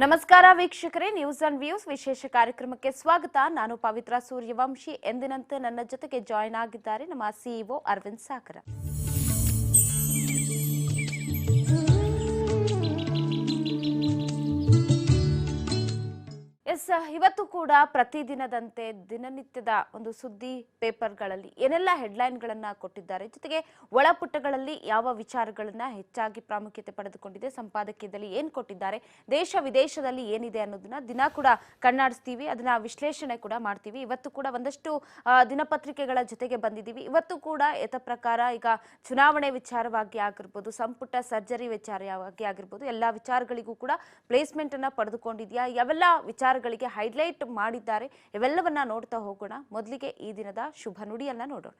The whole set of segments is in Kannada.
ನಮಸ್ಕಾರ ವೀಕ್ಷಕರೇ, ನ್ಯೂಸ್ ಅಂಡ್ ವ್ಯೂಸ್ ವಿಶೇಷ ಕಾರ್ಯಕ್ರಮಕ್ಕೆ ಸ್ವಾಗತ. ನಾನು ಪವಿತ್ರ ಸೂರ್ಯವಂಶಿ. ಎಂದಿನಂತೆ ನನ್ನ ಜೊತೆಗೆ ಜಾಯಿನ್ ಆಗಿದ್ದಾರೆ ನಮ್ಮ ಸಿಇಒ ಅರವಿಂದ್ ಸಾಕರ. ಇವತ್ತು ಕೂಡ ಪ್ರತಿದಿನದಂತೆ ದಿನನಿತ್ಯದ ಒಂದು ಸುದ್ದಿ ಪೇಪರ್ಗಳಲ್ಲಿ ಏನೆಲ್ಲ ಹೆಡ್ಲೈನ್ಗಳನ್ನ ಕೊಟ್ಟಿದ್ದಾರೆ, ಜೊತೆಗೆ ಒಳಪುಟಗಳಲ್ಲಿ ಯಾವ ವಿಚಾರಗಳನ್ನ ಹೆಚ್ಚಾಗಿ ಪ್ರಾಮುಖ್ಯತೆ ಪಡೆದುಕೊಂಡಿದೆ, ಸಂಪಾದಕೀಯದಲ್ಲಿ ಏನ್ ಕೊಟ್ಟಿದ್ದಾರೆ, ದೇಶ ವಿದೇಶದಲ್ಲಿ ಏನಿದೆ ಅನ್ನೋದನ್ನ ದಿನ ಕೂಡ ಕಣ್ಣಾಡಿಸ್ತೀವಿ, ಅದನ್ನ ವಿಶ್ಲೇಷಣೆ ಕೂಡ ಮಾಡ್ತೀವಿ. ಇವತ್ತು ಕೂಡ ಒಂದಷ್ಟು ದಿನಪತ್ರಿಕೆಗಳ ಜೊತೆಗೆ ಬಂದಿದ್ದೀವಿ. ಇವತ್ತು ಕೂಡ ಯಥ ಪ್ರಕಾರ ಈಗ ಚುನಾವಣೆ ವಿಚಾರವಾಗಿ ಆಗಿರ್ಬೋದು, ಸಂಪುಟ ಸರ್ಜರಿ ವಿಚಾರವಾಗಿ ಆಗಿರ್ಬೋದು, ಎಲ್ಲಾ ವಿಚಾರಗಳಿಗೂ ಕೂಡ ಪ್ಲೇಸ್ಮೆಂಟ್ ಅನ್ನ ಪಡೆದುಕೊಂಡಿದ್ಯಾ, ಯಾವೆಲ್ಲ ವಿಚಾರಗಳಿಗೆ ಹೈಲೈಟ್ ಮಾಡಿದ್ದಾರೆ, ಇವೆಲ್ಲವನ್ನ ನೋಡ್ತಾ ಹೋಗೋಣ. ಮೊದಲಿಗೆ ಈ ದಿನದ ಶುಭ ನುಡಿಯನ್ನ ನೋಡೋಣ.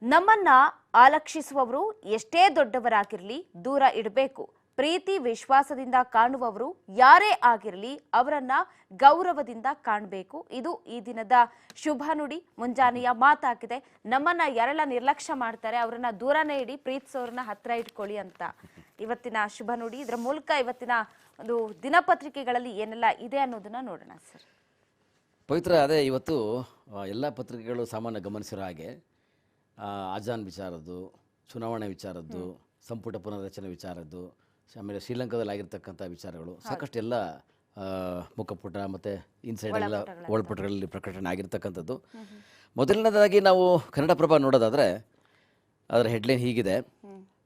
ನಮ್ಮನ್ನ ಆಲಕ್ಷಿಸುವವರು ಎಷ್ಟೇ ದೊಡ್ಡವರಾಗಿರಲಿ ದೂರ ಇಡಬೇಕು. ಪ್ರೀತಿ ವಿಶ್ವಾಸದಿಂದ ಕಾಣುವವರು ಯಾರೇ ಆಗಿರಲಿ ಅವರನ್ನ ಗೌರವದಿಂದ ಕಾಣಬೇಕು. ಇದು ಈ ದಿನದ ಶುಭ ನುಡಿ, ಮುಂಜಾನೆಯ ಮಾತಾಗಿದೆ. ನಮ್ಮನ್ನ ಯಾರೆಲ್ಲ ನಿರ್ಲಕ್ಷ್ಯ ಮಾಡ್ತಾರೆ ಅವರನ್ನ ದೂರನೇ ಇಡಿ, ಪ್ರೀತಿಸೋರನ್ನ ಹತ್ರ ಇಟ್ಕೊಳ್ಳಿ ಅಂತ ಇವತ್ತಿನ ಶುಭ ನುಡಿ. ಇದರ ಮೂಲಕ ಇವತ್ತಿನ ಒಂದು ದಿನಪತ್ರಿಕೆಗಳಲ್ಲಿ ಏನೆಲ್ಲ ಇದೆ ಅನ್ನೋದನ್ನ ನೋಡೋಣ ಸರ್. ಪವಿತ್ರ, ಅದೇ ಇವತ್ತು ಎಲ್ಲ ಪತ್ರಿಕೆಗಳು ಸಾಮಾನ್ಯ ಗಮನಿಸಿರೋ ಹಾಗೆ ಆಜಾನ್ ವಿಚಾರದ್ದು, ಚುನಾವಣೆ ವಿಚಾರದ್ದು, ಸಂಪುಟ ಪುನರ್ರಚನೆ ವಿಚಾರದ್ದು, ಆಮೇಲೆ ಶ್ರೀಲಂಕಾದಲ್ಲಿ ಆಗಿರ್ತಕ್ಕಂಥ ವಿಚಾರಗಳು ಸಾಕಷ್ಟು ಎಲ್ಲ ಮುಖಪುಟ ಮತ್ತು ಇನ್ಸೈಡ್ ಎಲ್ಲ ಒಳಪುಟಗಳಲ್ಲಿ ಪ್ರಕಟಣೆ ಆಗಿರ್ತಕ್ಕಂಥದ್ದು. ಮೊದಲನೇದಾಗಿ ನಾವು ಕನ್ನಡಪ್ರಭ ನೋಡೋದಾದರೆ ಅದರ ಹೆಡ್ಲೈನ್ ಹೀಗಿದೆ: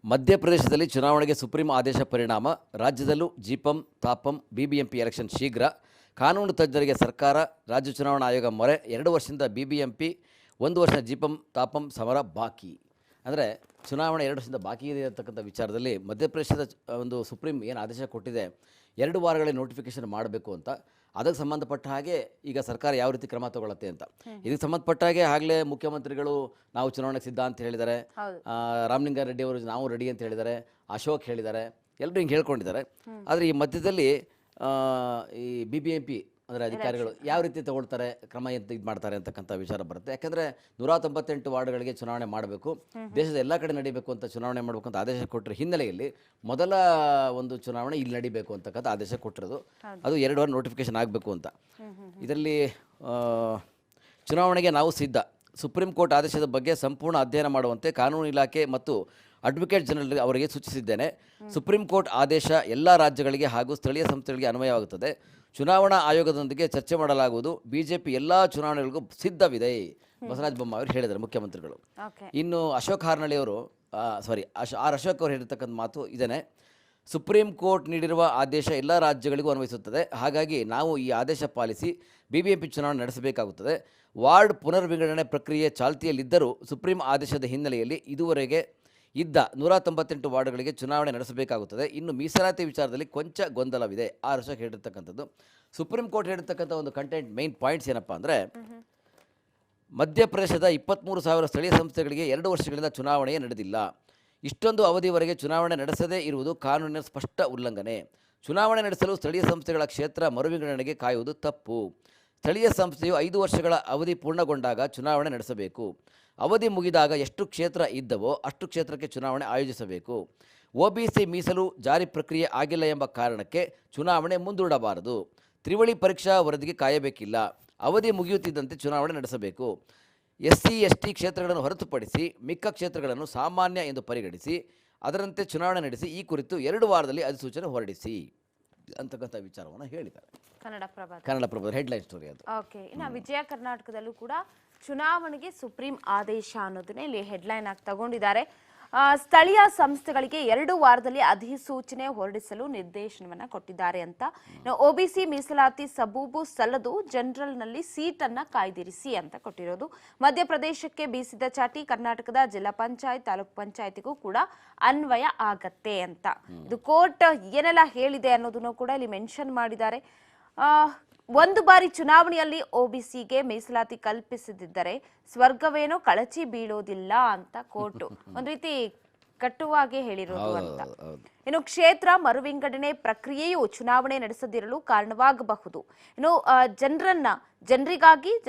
ಮಧ್ಯಪ್ರದೇಶದಲ್ಲಿ ಚುನಾವಣೆಗೆ ಸುಪ್ರೀಂ ಆದೇಶ ಪರಿಣಾಮ, ರಾಜ್ಯದಲ್ಲೂ ಜಿಪಂ ತಾಪಂ ಬಿಬಿಎಂಪಿ ಎಲೆಕ್ಷನ್ ಶೀಘ್ರ, ಕಾನೂನು ತಜ್ಞರಿಗೆ ಸರ್ಕಾರ, ರಾಜ್ಯ ಚುನಾವಣಾ ಆಯೋಗ ಮೊರೆ, 2 ವರ್ಷದಿಂದ ಬಿಬಿಎಂಪಿ, 1 ವರ್ಷ ಜಿಪಂ ತಾಪಂ ಸಮರ ಬಾಕಿ. ಅಂದರೆ ಚುನಾವಣೆ 2 ವರ್ಷದಿಂದ ಬಾಕಿ ಇದೆ ಅಂತಕ್ಕಂಥ ವಿಚಾರದಲ್ಲಿ ಮಧ್ಯಪ್ರದೇಶದ ಒಂದು ಸುಪ್ರೀಂ ಏನು ಆದೇಶ ಕೊಟ್ಟಿದೆ, 2 ವಾರಗಳಲ್ಲಿ ನೋಟಿಫಿಕೇಶನ್ ಮಾಡಬೇಕು ಅಂತ. ಅದಕ್ಕೆ ಸಂಬಂಧಪಟ್ಟ ಹಾಗೆ ಈಗ ಸರ್ಕಾರ ಯಾವ ರೀತಿ ಕ್ರಮ ತಗೊಳ್ಳತ್ತೆ ಅಂತ. ಇದಕ್ಕೆ ಸಂಬಂಧಪಟ್ಟ ಹಾಗೆ ಆಗಲೇ ಮುಖ್ಯಮಂತ್ರಿಗಳು ನಾವು ಚುನಾವಣೆಗೆ ಸಿದ್ಧ ಅಂತ ಹೇಳಿದ್ದಾರೆ, ರಾಮಲಿಂಗಾರೆಡ್ಡಿ ಅವರು ನಾವು ರೆಡಿ ಅಂತ ಹೇಳಿದ್ದಾರೆ, ಅಶೋಕ್ ಹೇಳಿದ್ದಾರೆ, ಎಲ್ಲರೂ ಹಿಂಗೆ ಹೇಳ್ಕೊಂಡಿದ್ದಾರೆ. ಆದರೆ ಈ ಮಧ್ಯದಲ್ಲಿ ಈ BBMP ಅಂದರೆ ಅಧಿಕಾರಿಗಳು ಯಾವ ರೀತಿ ತಗೊಳ್ತಾರೆ, ಕ್ರಮ ಎಂತ ಇದು ಮಾಡ್ತಾರೆ ಅಂತಕ್ಕಂಥ ವಿಚಾರ ಬರುತ್ತೆ. ಯಾಕಂದರೆ 198 ವಾರ್ಡ್ಗಳಿಗೆ ಚುನಾವಣೆ ಮಾಡಬೇಕು, ದೇಶದ ಎಲ್ಲ ಕಡೆ ನಡೀಬೇಕು ಅಂತ ಚುನಾವಣೆ ಮಾಡಬೇಕು ಅಂತ ಆದೇಶ ಕೊಟ್ಟರೆ ಹಿನ್ನೆಲೆಯಲ್ಲಿ ಮೊದಲ ಒಂದು ಚುನಾವಣೆ ಇಲ್ಲಿ ನಡೀಬೇಕು ಅಂತಕ್ಕಂಥ ಆದೇಶ ಕೊಟ್ಟಿರೋದು. ಅದು 2 ವಾರ ನೋಟಿಫಿಕೇಶನ್ ಆಗಬೇಕು ಅಂತ. ಇದರಲ್ಲಿ ಚುನಾವಣೆಗೆ ನಾವು ಸಿದ್ಧ, ಸುಪ್ರೀಂ ಕೋರ್ಟ್ ಆದೇಶದ ಬಗ್ಗೆ ಸಂಪೂರ್ಣ ಅಧ್ಯಯನ ಮಾಡುವಂತೆ ಕಾನೂನು ಇಲಾಖೆ ಮತ್ತು ಅಡ್ವೊಕೇಟ್ ಜನರಲ್ ಅವರಿಗೆ ಸೂಚಿಸಿದ್ದೇನೆ. ಸುಪ್ರೀಂ ಕೋರ್ಟ್ ಆದೇಶ ಎಲ್ಲ ರಾಜ್ಯಗಳಿಗೆ ಹಾಗೂ ಸ್ಥಳೀಯ ಸಂಸ್ಥೆಗಳಿಗೆ ಅನ್ವಯವಾಗುತ್ತದೆ. ಚುನಾವಣಾ ಆಯೋಗದೊಂದಿಗೆ ಚರ್ಚೆ ಮಾಡಲಾಗುವುದು. ಬಿಜೆಪಿ ಎಲ್ಲ ಚುನಾವಣೆಗಳಿಗೂ ಸಿದ್ಧವಿದೆ, ಬಸವರಾಜ ಬೊಮ್ಮಾಯಿ ಅವರು ಹೇಳಿದ್ದಾರೆ, ಮುಖ್ಯಮಂತ್ರಿಗಳು. ಇನ್ನು ಅಶೋಕ್ ಹಾರ್ನಳ್ಳಿಯವರು ಅಶೋಕ್ ಅವರು ಹೇಳಿರ್ತಕ್ಕಂಥ ಮಾತು ಇದೇನೆ: ಸುಪ್ರೀಂ ಕೋರ್ಟ್ ನೀಡಿರುವ ಆದೇಶ ಎಲ್ಲ ರಾಜ್ಯಗಳಿಗೂ ಅನ್ವಯಿಸುತ್ತದೆ, ಹಾಗಾಗಿ ನಾವು ಈ ಆದೇಶ ಪಾಲಿಸಿ ಬಿಬಿಎಂಪಿ ಚುನಾವಣೆ ನಡೆಸಬೇಕಾಗುತ್ತದೆ. ವಾರ್ಡ್ ಪುನರ್ವಿಂಗಡಣೆ ಪ್ರಕ್ರಿಯೆ ಚಾಲ್ತಿಯಲ್ಲಿದ್ದರೂ ಸುಪ್ರೀಂ ಆದೇಶದ ಹಿನ್ನೆಲೆಯಲ್ಲಿ ಇದುವರೆಗೆ ಇದ್ದ 198 ವಾರ್ಡ್ಗಳಿಗೆ ಚುನಾವಣೆ ನಡೆಸಬೇಕಾಗುತ್ತದೆ. ಇನ್ನು ಮೀಸಲಾತಿ ವಿಚಾರದಲ್ಲಿ ಕೊಂಚ ಗೊಂದಲವಿದೆ. ಅಶೋಕ್ ಹೇಳಿರ್ತಕ್ಕಂಥದ್ದು. ಸುಪ್ರೀಂ ಕೋರ್ಟ್ ಹೇಳಿರ್ತಕ್ಕಂಥ ಒಂದು ಕಂಟೆಂಟ್ ಮೇನ್ ಪಾಯಿಂಟ್ಸ್ ಏನಪ್ಪ ಅಂದರೆ, ಮಧ್ಯಪ್ರದೇಶದ 23,000 ಸ್ಥಳೀಯ ಸಂಸ್ಥೆಗಳಿಗೆ 2 ವರ್ಷಗಳಿಂದ ಚುನಾವಣೆಯೇ ನಡೆದಿಲ್ಲ. ಇಷ್ಟೊಂದು ಅವಧಿವರೆಗೆ ಚುನಾವಣೆ ನಡೆಸದೇ ಇರುವುದು ಕಾನೂನಿನ ಸ್ಪಷ್ಟ ಉಲ್ಲಂಘನೆ. ಚುನಾವಣೆ ನಡೆಸಲು ಸ್ಥಳೀಯ ಸಂಸ್ಥೆಗಳ ಕ್ಷೇತ್ರ ಮರುವಿಂಗಡಣೆಗೆ ಕಾಯುವುದು ತಪ್ಪು. ಸ್ಥಳೀಯ ಸಂಸ್ಥೆಯು 5 ವರ್ಷಗಳ ಅವಧಿ ಪೂರ್ಣಗೊಂಡಾಗ ಚುನಾವಣೆ ನಡೆಸಬೇಕು. ಅವಧಿ ಮುಗಿದಾಗ ಎಷ್ಟು ಕ್ಷೇತ್ರ ಇದ್ದವೋ ಅಷ್ಟು ಕ್ಷೇತ್ರಕ್ಕೆ ಚುನಾವಣೆ ಆಯೋಜಿಸಬೇಕು. OBC ಮೀಸಲು ಜಾರಿ ಪ್ರಕ್ರಿಯೆ ಆಗಿಲ್ಲ ಎಂಬ ಕಾರಣಕ್ಕೆ ಚುನಾವಣೆ ಮುಂದೂಡಬಾರದು. ತ್ರಿವಳಿ ಪರೀಕ್ಷಾ ವರದಿಗೆ ಕಾಯಬೇಕಿಲ್ಲ. ಅವಧಿ ಮುಗಿಯುತ್ತಿದ್ದಂತೆ ಚುನಾವಣೆ ನಡೆಸಬೇಕು. SC/ST ಕ್ಷೇತ್ರಗಳನ್ನು ಹೊರತುಪಡಿಸಿ ಮಿಕ್ಕ ಕ್ಷೇತ್ರಗಳನ್ನು ಸಾಮಾನ್ಯ ಎಂದು ಪರಿಗಣಿಸಿ ಅದರಂತೆ ಚುನಾವಣೆ ನಡೆಸಿ ಈ ಕುರಿತು 2 ವಾರದಲ್ಲಿ ಅಧಿಸೂಚನೆ ಹೊರಡಿಸಿ ಅಂತಕ್ಕಂಥ ವಿಚಾರವನ್ನು ಹೇಳಿದ್ದಾರೆ. ಕನ್ನಡಪ್ರಭದ ಹೆಡ್ಲೈನ್ ಸ್ಟೋರಿ ಅದು. ಓಕೆ, ಇನ್ನು ವಿಜಯ ಕರ್ನಾಟಕದಲ್ಲೂ ಕೂಡ ಚುನಾವಣೆಗೆ ಸುಪ್ರೀಂ ಆದೇಶ ಅನ್ನೋದನ್ನೇ ಇಲ್ಲಿ ಹೆಡ್ಲೈನ್ ಆಗಿ ತಗೊಂಡಿದ್ದಾರೆ. ಸ್ಥಳೀಯ ಸಂಸ್ಥೆಗಳಿಗೆ 2 ವಾರದಲ್ಲಿ ಅಧಿಸೂಚನೆ ಹೊರಡಿಸಲು ನಿರ್ದೇಶನವನ್ನ ಕೊಟ್ಟಿದ್ದಾರೆ ಅಂತ. OBC ಮೀಸಲಾತಿ ಸಬೂಬು ಸಲ್ಲದು, ಜನರಲ್ನಲ್ಲಿ ಸೀಟನ್ನ ಕಾಯ್ದಿರಿಸಿ ಅಂತ ಕೊಟ್ಟಿರೋದು. ಮಧ್ಯಪ್ರದೇಶಕ್ಕೆ ಬೀಸಿದ ಚಾಟಿ ಕರ್ನಾಟಕದ ಜಿಲ್ಲಾ ಪಂಚಾಯತ್ ತಾಲೂಕ್ ಪಂಚಾಯತಿಗೂ ಕೂಡ ಅನ್ವಯ ಆಗತ್ತೆ ಅಂತ. ಇದು ಕೋರ್ಟ್ ಏನೆಲ್ಲ ಹೇಳಿದೆ ಅನ್ನೋದನ್ನು ಕೂಡ ಇಲ್ಲಿ ಮೆನ್ಷನ್ ಮಾಡಿದ್ದಾರೆ. ಒಂದು ಬಾರಿ ಚುನಾವಣೆಯಲ್ಲಿ OBCಗೆ ಮೀಸಲಾತಿ ಕಲ್ಪಿಸದಿದ್ದರೆ ಸ್ವರ್ಗವೇನೋ ಕಳಚಿ ಬೀಳೋದಿಲ್ಲ ಅಂತ ಕೋರ್ಟ್ ಒಂದ್ ರೀತಿ ಕಟ್ಟುವಾಗೆ ಹೇಳಿರೋದು ಅಂತ. ಇನ್ನು ಕ್ಷೇತ್ರ ಮರುವಿಂಗಡಣೆ ಪ್ರಕ್ರಿಯೆಯು ಚುನಾವಣೆ ನಡೆಸದಿರಲು ಕಾರಣವಾಗಬಹುದು. ಇನ್ನು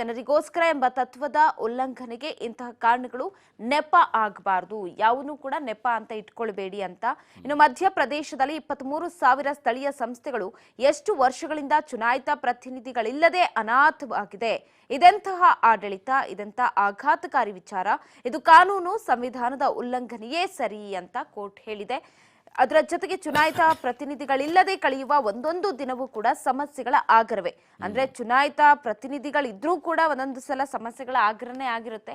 ಜನರಿಗೋಸ್ಕರ ಎಂಬ ತತ್ವದ ಉಲ್ಲಂಘನೆಗೆ ಇಂತಹ ಕಾರಣಗಳು ನೆಪ ಆಗಬಾರದು, ಯಾವನು ಕೂಡ ನೆಪ ಅಂತ ಇಟ್ಕೊಳ್ಬೇಡಿ ಅಂತ. ಇನ್ನು ಮಧ್ಯಪ್ರದೇಶದಲ್ಲಿ 23,000 ಸ್ಥಳೀಯ ಸಂಸ್ಥೆಗಳು ಎಷ್ಟು ವರ್ಷಗಳಿಂದ ಚುನಾಯಿತ ಪ್ರತಿನಿಧಿಗಳಿಲ್ಲದೆ ಅನಾಥವಾಗಿದೆ. ಇದೆಂತಹ ಆಡಳಿತ, ಇದೆಂತಹ ಆಘಾತಕಾರಿ ವಿಚಾರ. ಇದು ಕಾನೂನು ಸಂವಿಧಾನದ ಉಲ್ಲಂಘನೆಯೇ ಸರಿ ಅಂತ ಕೋರ್ಟ್ ಹೇಳಿದೆ. ಅದರ ಜೊತೆಗೆ ಚುನಾಯಿತ ಪ್ರತಿನಿಧಿಗಳಿಲ್ಲದೆ ಕಳೆಯುವ ಒಂದೊಂದು ದಿನವೂ ಕೂಡ ಸಮಸ್ಯೆಗಳ ಆಗರವೇ. ಅಂದ್ರೆ ಚುನಾಯಿತ ಪ್ರತಿನಿಧಿಗಳಿದ್ರೂ ಕೂಡ ಒಂದೊಂದು ಸಲ ಸಮಸ್ಯೆಗಳ ಆಗ್ರಹನೇ ಆಗಿರುತ್ತೆ.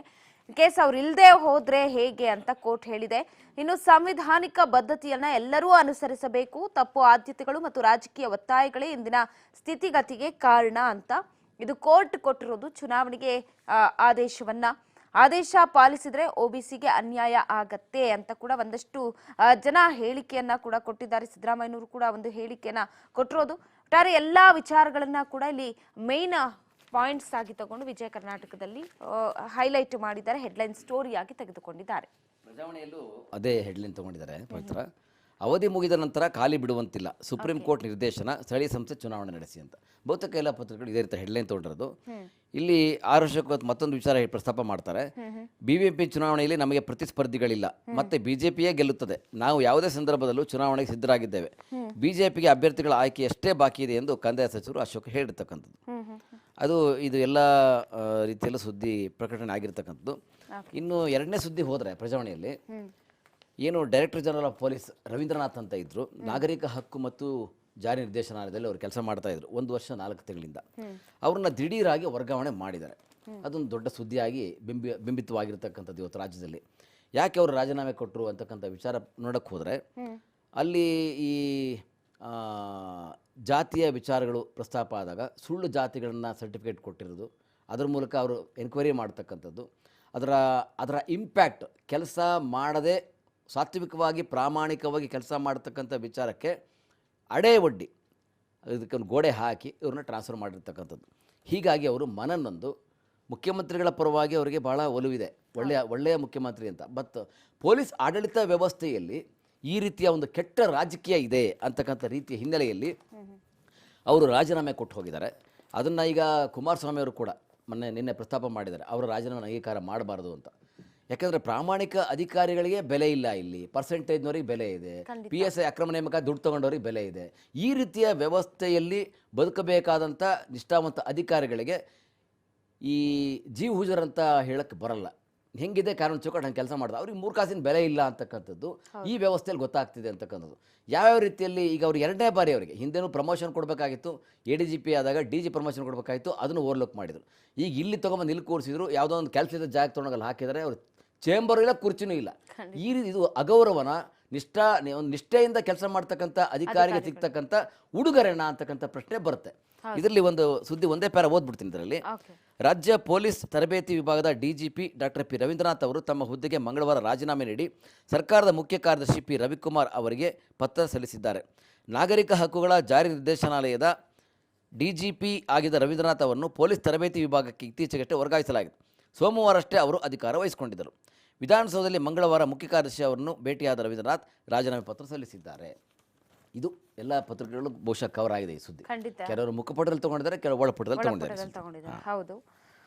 ಕೇಸ್ ಅವ್ರು ಇಲ್ಲದೆ ಹೋದ್ರೆ ಹೇಗೆ ಅಂತ ಕೋರ್ಟ್ ಹೇಳಿದೆ. ಇನ್ನು ಸಾಂವಿಧಾನಿಕ ಬದ್ಧತೆಯನ್ನ ಎಲ್ಲರೂ ಅನುಸರಿಸಬೇಕು. ತಪ್ಪು ಆದ್ಯತೆಗಳು ಮತ್ತು ರಾಜಕೀಯ ಒತ್ತಾಯಗಳೇ ಇಂದಿನ ಸ್ಥಿತಿಗತಿಗೆ ಕಾರಣ ಅಂತ ಇದು ಕೋರ್ಟ್ ಕೊಟ್ಟಿರೋದು. ಚುನಾವಣೆಗೆ ಆದೇಶ ಪಾಲಿಸಿದ್ರೆ OBCಗೆ ಅನ್ಯಾಯ ಆಗತ್ತೆ ಅಂತ ಕೂಡ ಒಂದಷ್ಟು ಜನ ಹೇಳಿಕೆಯನ್ನ ಕೂಡ ಕೊಟ್ಟಿದ್ದಾರೆ. ಸಿದ್ದರಾಮಯ್ಯನವರು ಕೂಡ ಒಂದು ಹೇಳಿಕೆಯನ್ನ ಕೊಟ್ಟಿರೋದು. ಒಟ್ಟಾರೆ ಎಲ್ಲಾ ವಿಚಾರಗಳನ್ನ ಕೂಡ ಇಲ್ಲಿ ಮೇನ್ ಪಾಯಿಂಟ್ಸ್ ಆಗಿ ತಗೊಂಡು ವಿಜಯ ಕರ್ನಾಟಕದಲ್ಲಿ ಹೈಲೈಟ್ ಮಾಡಿದ್ದಾರೆ, ಹೆಡ್ಲೈನ್ ಸ್ಟೋರಿ ಆಗಿ ತೆಗೆದುಕೊಂಡಿದ್ದಾರೆ. ಪ್ರಜಾವಾಣಿಯಲ್ಲೂ ಅದೇ ಹೆಡ್ಲೈನ್ ತಗೊಂಡಿದ್ದಾರೆ ಪವಿತ್ರ. ಅವಧಿ ಮುಗಿದ ನಂತರ ಖಾಲಿ ಬಿಡುವಂತಿಲ್ಲ, ಸುಪ್ರೀಂ ಕೋರ್ಟ್ ನಿರ್ದೇಶನ, ಸ್ಥಳೀಯ ಸಂಸ್ಥೆ ಚುನಾವಣೆ ನಡೆಸಿ ಅಂತ. ಬಹುತೇಕ ಎಲ್ಲ ಪತ್ರಗಳು ಇದೇ ರೀತಿ ಹೆಡ್ಲೈನ್ ತಗೊಂಡಿರೋದು. ಇಲ್ಲಿ 6 ವರ್ಷಕ್ಕೆ ಮತ್ತೊಂದು ವಿಚಾರ ಪ್ರಸ್ತಾಪ ಮಾಡ್ತಾರೆ. BJP ಚುನಾವಣೆಯಲ್ಲಿ ನಮಗೆ ಪ್ರತಿಸ್ಪರ್ಧಿಗಳಿಲ್ಲ, ಮತ್ತೆ BJPಯೇ ಗೆಲ್ಲುತ್ತದೆ. ನಾವು ಯಾವುದೇ ಸಂದರ್ಭದಲ್ಲೂ ಚುನಾವಣೆಗೆ ಸಿದ್ಧರಾಗಿದ್ದೇವೆ. BJPಗೆ ಅಭ್ಯರ್ಥಿಗಳ ಆಯ್ಕೆ ಎಷ್ಟೇ ಬಾಕಿ ಇದೆ ಎಂದು ಕಂದಾಯ ಸಚಿವರು ಅಶೋಕ್ ಹೇಳಿರ್ತಕ್ಕಂಥದ್ದು. ಇದು ಎಲ್ಲ ರೀತಿಯಲ್ಲೂ ಸುದ್ದಿ ಪ್ರಕಟಣೆ ಆಗಿರ್ತಕ್ಕಂಥದ್ದು. ಇನ್ನು ಎರಡನೇ ಸುದ್ದಿ ಹೋದರೆ ಪ್ರಜಾವಾಣಿಯಲ್ಲಿ ಏನು director general of police Ravindranath ಅಂತ ಇದ್ರು, ನಾಗರಿಕ ಹಕ್ಕು ಮತ್ತು ಜಾರಿ ನಿರ್ದೇಶನಾಲಯದಲ್ಲಿ ಅವರು ಕೆಲಸ ಮಾಡ್ತಾ ಇದ್ರು 1 ವರ್ಷ 4 ತಿಂಗಳಿಂದ. ಅವ್ರನ್ನ ದಿಢೀರಾಗಿ ವರ್ಗಾವಣೆ ಮಾಡಿದ್ದಾರೆ. ಅದೊಂದು ದೊಡ್ಡ ಸುದ್ದಿಯಾಗಿ ಬಿಂಬಿತವಾಗಿರ್ತಕ್ಕಂಥದ್ದು ಇವತ್ತು ರಾಜ್ಯದಲ್ಲಿ. ಯಾಕೆ ಅವರು ರಾಜೀನಾಮೆ ಕೊಟ್ಟರು ಅಂತಕ್ಕಂಥ ವಿಚಾರ ನೋಡಕ್ಕೆ ಹೋದರೆ ಅಲ್ಲಿ ಈ ಜಾತಿಯ ವಿಚಾರಗಳು ಪ್ರಸ್ತಾಪ ಆದಾಗ ಸುಳ್ಳು ಜಾತಿಗಳನ್ನು ಸರ್ಟಿಫಿಕೇಟ್ ಕೊಟ್ಟಿರೋದು, ಅದರ ಮೂಲಕ ಅವರು ಎನ್ಕ್ವೈರಿ ಮಾಡ್ತಕ್ಕಂಥದ್ದು, ಅದರ ಇಂಪ್ಯಾಕ್ಟ್, ಕೆಲಸ ಮಾಡದೆ ಸಾತ್ವಿಕವಾಗಿ ಪ್ರಾಮಾಣಿಕವಾಗಿ ಕೆಲಸ ಮಾಡ್ತಕ್ಕಂಥ ವಿಚಾರಕ್ಕೆ ಅಡೆ ಒಡ್ಡಿ ಇದಕ್ಕೊಂದು ಗೋಡೆ ಹಾಕಿ ಇವ್ರನ್ನ ಟ್ರಾನ್ಸ್ಫರ್ ಮಾಡಿರ್ತಕ್ಕಂಥದ್ದು. ಹೀಗಾಗಿ ಅವರು ಮನನೊಂದು ಮುಖ್ಯಮಂತ್ರಿಗಳ ಪರವಾಗಿ ಅವರಿಗೆ ಭಾಳ ಒಲವಿದೆ, ಒಳ್ಳೆಯ ಮುಖ್ಯಮಂತ್ರಿ ಅಂತ. ಬಟ್ ಪೊಲೀಸ್ ಆಡಳಿತ ವ್ಯವಸ್ಥೆಯಲ್ಲಿ ಈ ರೀತಿಯ ಒಂದು ಕೆಟ್ಟ ರಾಜಕೀಯ ಇದೆ ಅಂತಕ್ಕಂಥ ರೀತಿಯ ಹಿನ್ನೆಲೆಯಲ್ಲಿ ಅವರು ರಾಜೀನಾಮೆ ಕೊಟ್ಟು ಹೋಗಿದ್ದಾರೆ. ಅದನ್ನು ಈಗ ಕುಮಾರಸ್ವಾಮಿ ಅವರು ಕೂಡ ನಿನ್ನೆ ಪ್ರಸ್ತಾಪ ಮಾಡಿದ್ದಾರೆ, ಅವರ ರಾಜೀನಾಮೆ ಅಂಗೀಕಾರ ಮಾಡಬಾರ್ದು ಅಂತ. ಯಾಕಂದರೆ ಪ್ರಾಮಾಣಿಕ ಅಧಿಕಾರಿಗಳಿಗೆ ಬೆಲೆ ಇಲ್ಲ, ಇಲ್ಲಿ ಪರ್ಸೆಂಟೇಜ್ನವ್ರಿಗೆ ಬೆಲೆ ಇದೆ, PSI ಅಕ್ರಮ ನೇಮಕ ದುಡ್ಡು ತೊಗೊಂಡವ್ರಿಗೆ ಬೆಲೆ ಇದೆ. ಈ ರೀತಿಯ ವ್ಯವಸ್ಥೆಯಲ್ಲಿ ಬದುಕಬೇಕಾದಂಥ ನಿಷ್ಠಾವಂತ ಅಧಿಕಾರಿಗಳಿಗೆ ಈ ಜೀವ್ ಹುಜರ್ ಅಂತ ಹೇಳಕ್ಕೆ ಬರಲ್ಲ. ಹೆಂಗಿದೆ ಕಾನೂನು ಚೌಕಟ್ಟು ಹಂಗೆ ಕೆಲಸ ಮಾಡಿದ ಅವ್ರಿಗೆ 3 ಕಾಸಿನ ಬೆಲೆ ಇಲ್ಲ ಅಂತಕ್ಕಂಥದ್ದು ಈ ವ್ಯವಸ್ಥೆಯಲ್ಲಿ ಗೊತ್ತಾಗ್ತಿದೆ ಅಂತಕ್ಕಂಥದ್ದು. ಯಾವ್ಯಾವ ರೀತಿಯಲ್ಲಿ ಈಗ ಅವ್ರು 2ನೇ ಬಾರಿ ಅವರಿಗೆ ಹಿಂದೆನೂ ಪ್ರಮೋಷನ್ ಕೊಡಬೇಕಾಗಿತ್ತು, ADGP ಆದಾಗ DG ಪ್ರಮೋಷನ್ ಕೊಡಬೇಕಾಗಿತ್ತು, ಅದನ್ನು ಓವರ್ಲುಕ್ ಮಾಡಿದರು. ಈಗ ಇಲ್ಲಿ ತೊಗೊಂಬಂದು ಇಲ್ಲಿ ಕೂರಿಸಿದ್ರು, ಯಾವುದೋ ಒಂದು ಕೆಲಸದ ಜಾಗ ತೊಗೊಂಡಲ್ಲಿ ಹಾಕಿದರೆ ಅವರು ಚೇಂಬರು ಇಲ್ಲ, ಕುರ್ಚಿನೂ ಇಲ್ಲ. ಈ ರೀತಿ ಇದು ಅಗೌರವನ ನಿಷ್ಠೆಯಿಂದ ಕೆಲಸ ಮಾಡ್ತಕ್ಕಂಥ ಅಧಿಕಾರಿಗೆ ಸಿಗ್ತಕ್ಕಂಥ ಉಡುಗೊರೆನ ಅಂತಕ್ಕಂಥ ಪ್ರಶ್ನೆ ಬರುತ್ತೆ. ಇದರಲ್ಲಿ ಒಂದು ಸುದ್ದಿ ಒಂದೇ ಪ್ಯಾರ ಓದ್ಬಿಡ್ತೀನಿ. ಇದರಲ್ಲಿ ರಾಜ್ಯ ಪೊಲೀಸ್ ತರಬೇತಿ ವಿಭಾಗದ DGP ಡಾಕ್ಟರ್ P. ರವೀಂದ್ರನಾಥ್ ಅವರು ತಮ್ಮ ಹುದ್ದೆಗೆ ಮಂಗಳವಾರ ರಾಜೀನಾಮೆ ನೀಡಿ ಸರ್ಕಾರದ ಮುಖ್ಯ ಕಾರ್ಯದರ್ಶಿ P. ರವಿಕುಮಾರ್ ಅವರಿಗೆ ಪತ್ರ ಸಲ್ಲಿಸಿದ್ದಾರೆ. ನಾಗರಿಕ ಹಕ್ಕುಗಳ ಜಾರಿ ನಿರ್ದೇಶನಾಲಯದ DGP ಆಗಿದ್ದ ರವೀಂದ್ರನಾಥ್ ಅವರನ್ನು ಪೊಲೀಸ್ ತರಬೇತಿ ವಿಭಾಗಕ್ಕೆ ಇತ್ತೀಚೆಗಷ್ಟೇ ವರ್ಗಾಯಿಸಲಾಗಿದೆ. ಸೋಮವಾರಷ್ಟೇ ಅವರು ಅಧಿಕಾರ ವಹಿಸಿಕೊಂಡಿದ್ದರು. ವಿಧಾನಸೌಧದಲ್ಲಿ ಮಂಗಳವಾರ ಮುಖ್ಯ ಕಾರ್ಯದರ್ಶಿ ಅವರನ್ನು ಭೇಟಿಯಾದ ರವೀಂದ್ರನಾಥ್ ರಾಜೀನಾಮೆ ಪತ್ರ ಸಲ್ಲಿಸಿದ್ದಾರೆ. ಇದು ಎಲ್ಲ ಪತ್ರಿಕೆಗಳು ಬಹುಶಃ ಕವರ್ ಆಗಿದೆ ಈ ಸುದ್ದಿ. ಕೆಲವರು ಮುಖಪಟದಲ್ಲಿ ತಗೊಂಡಿದ್ದಾರೆ, ಕೆಲವರು ಒಳಪಟದಲ್ಲಿ ತಗೊಂಡಿದ್ದಾರೆ. ಹೌದು.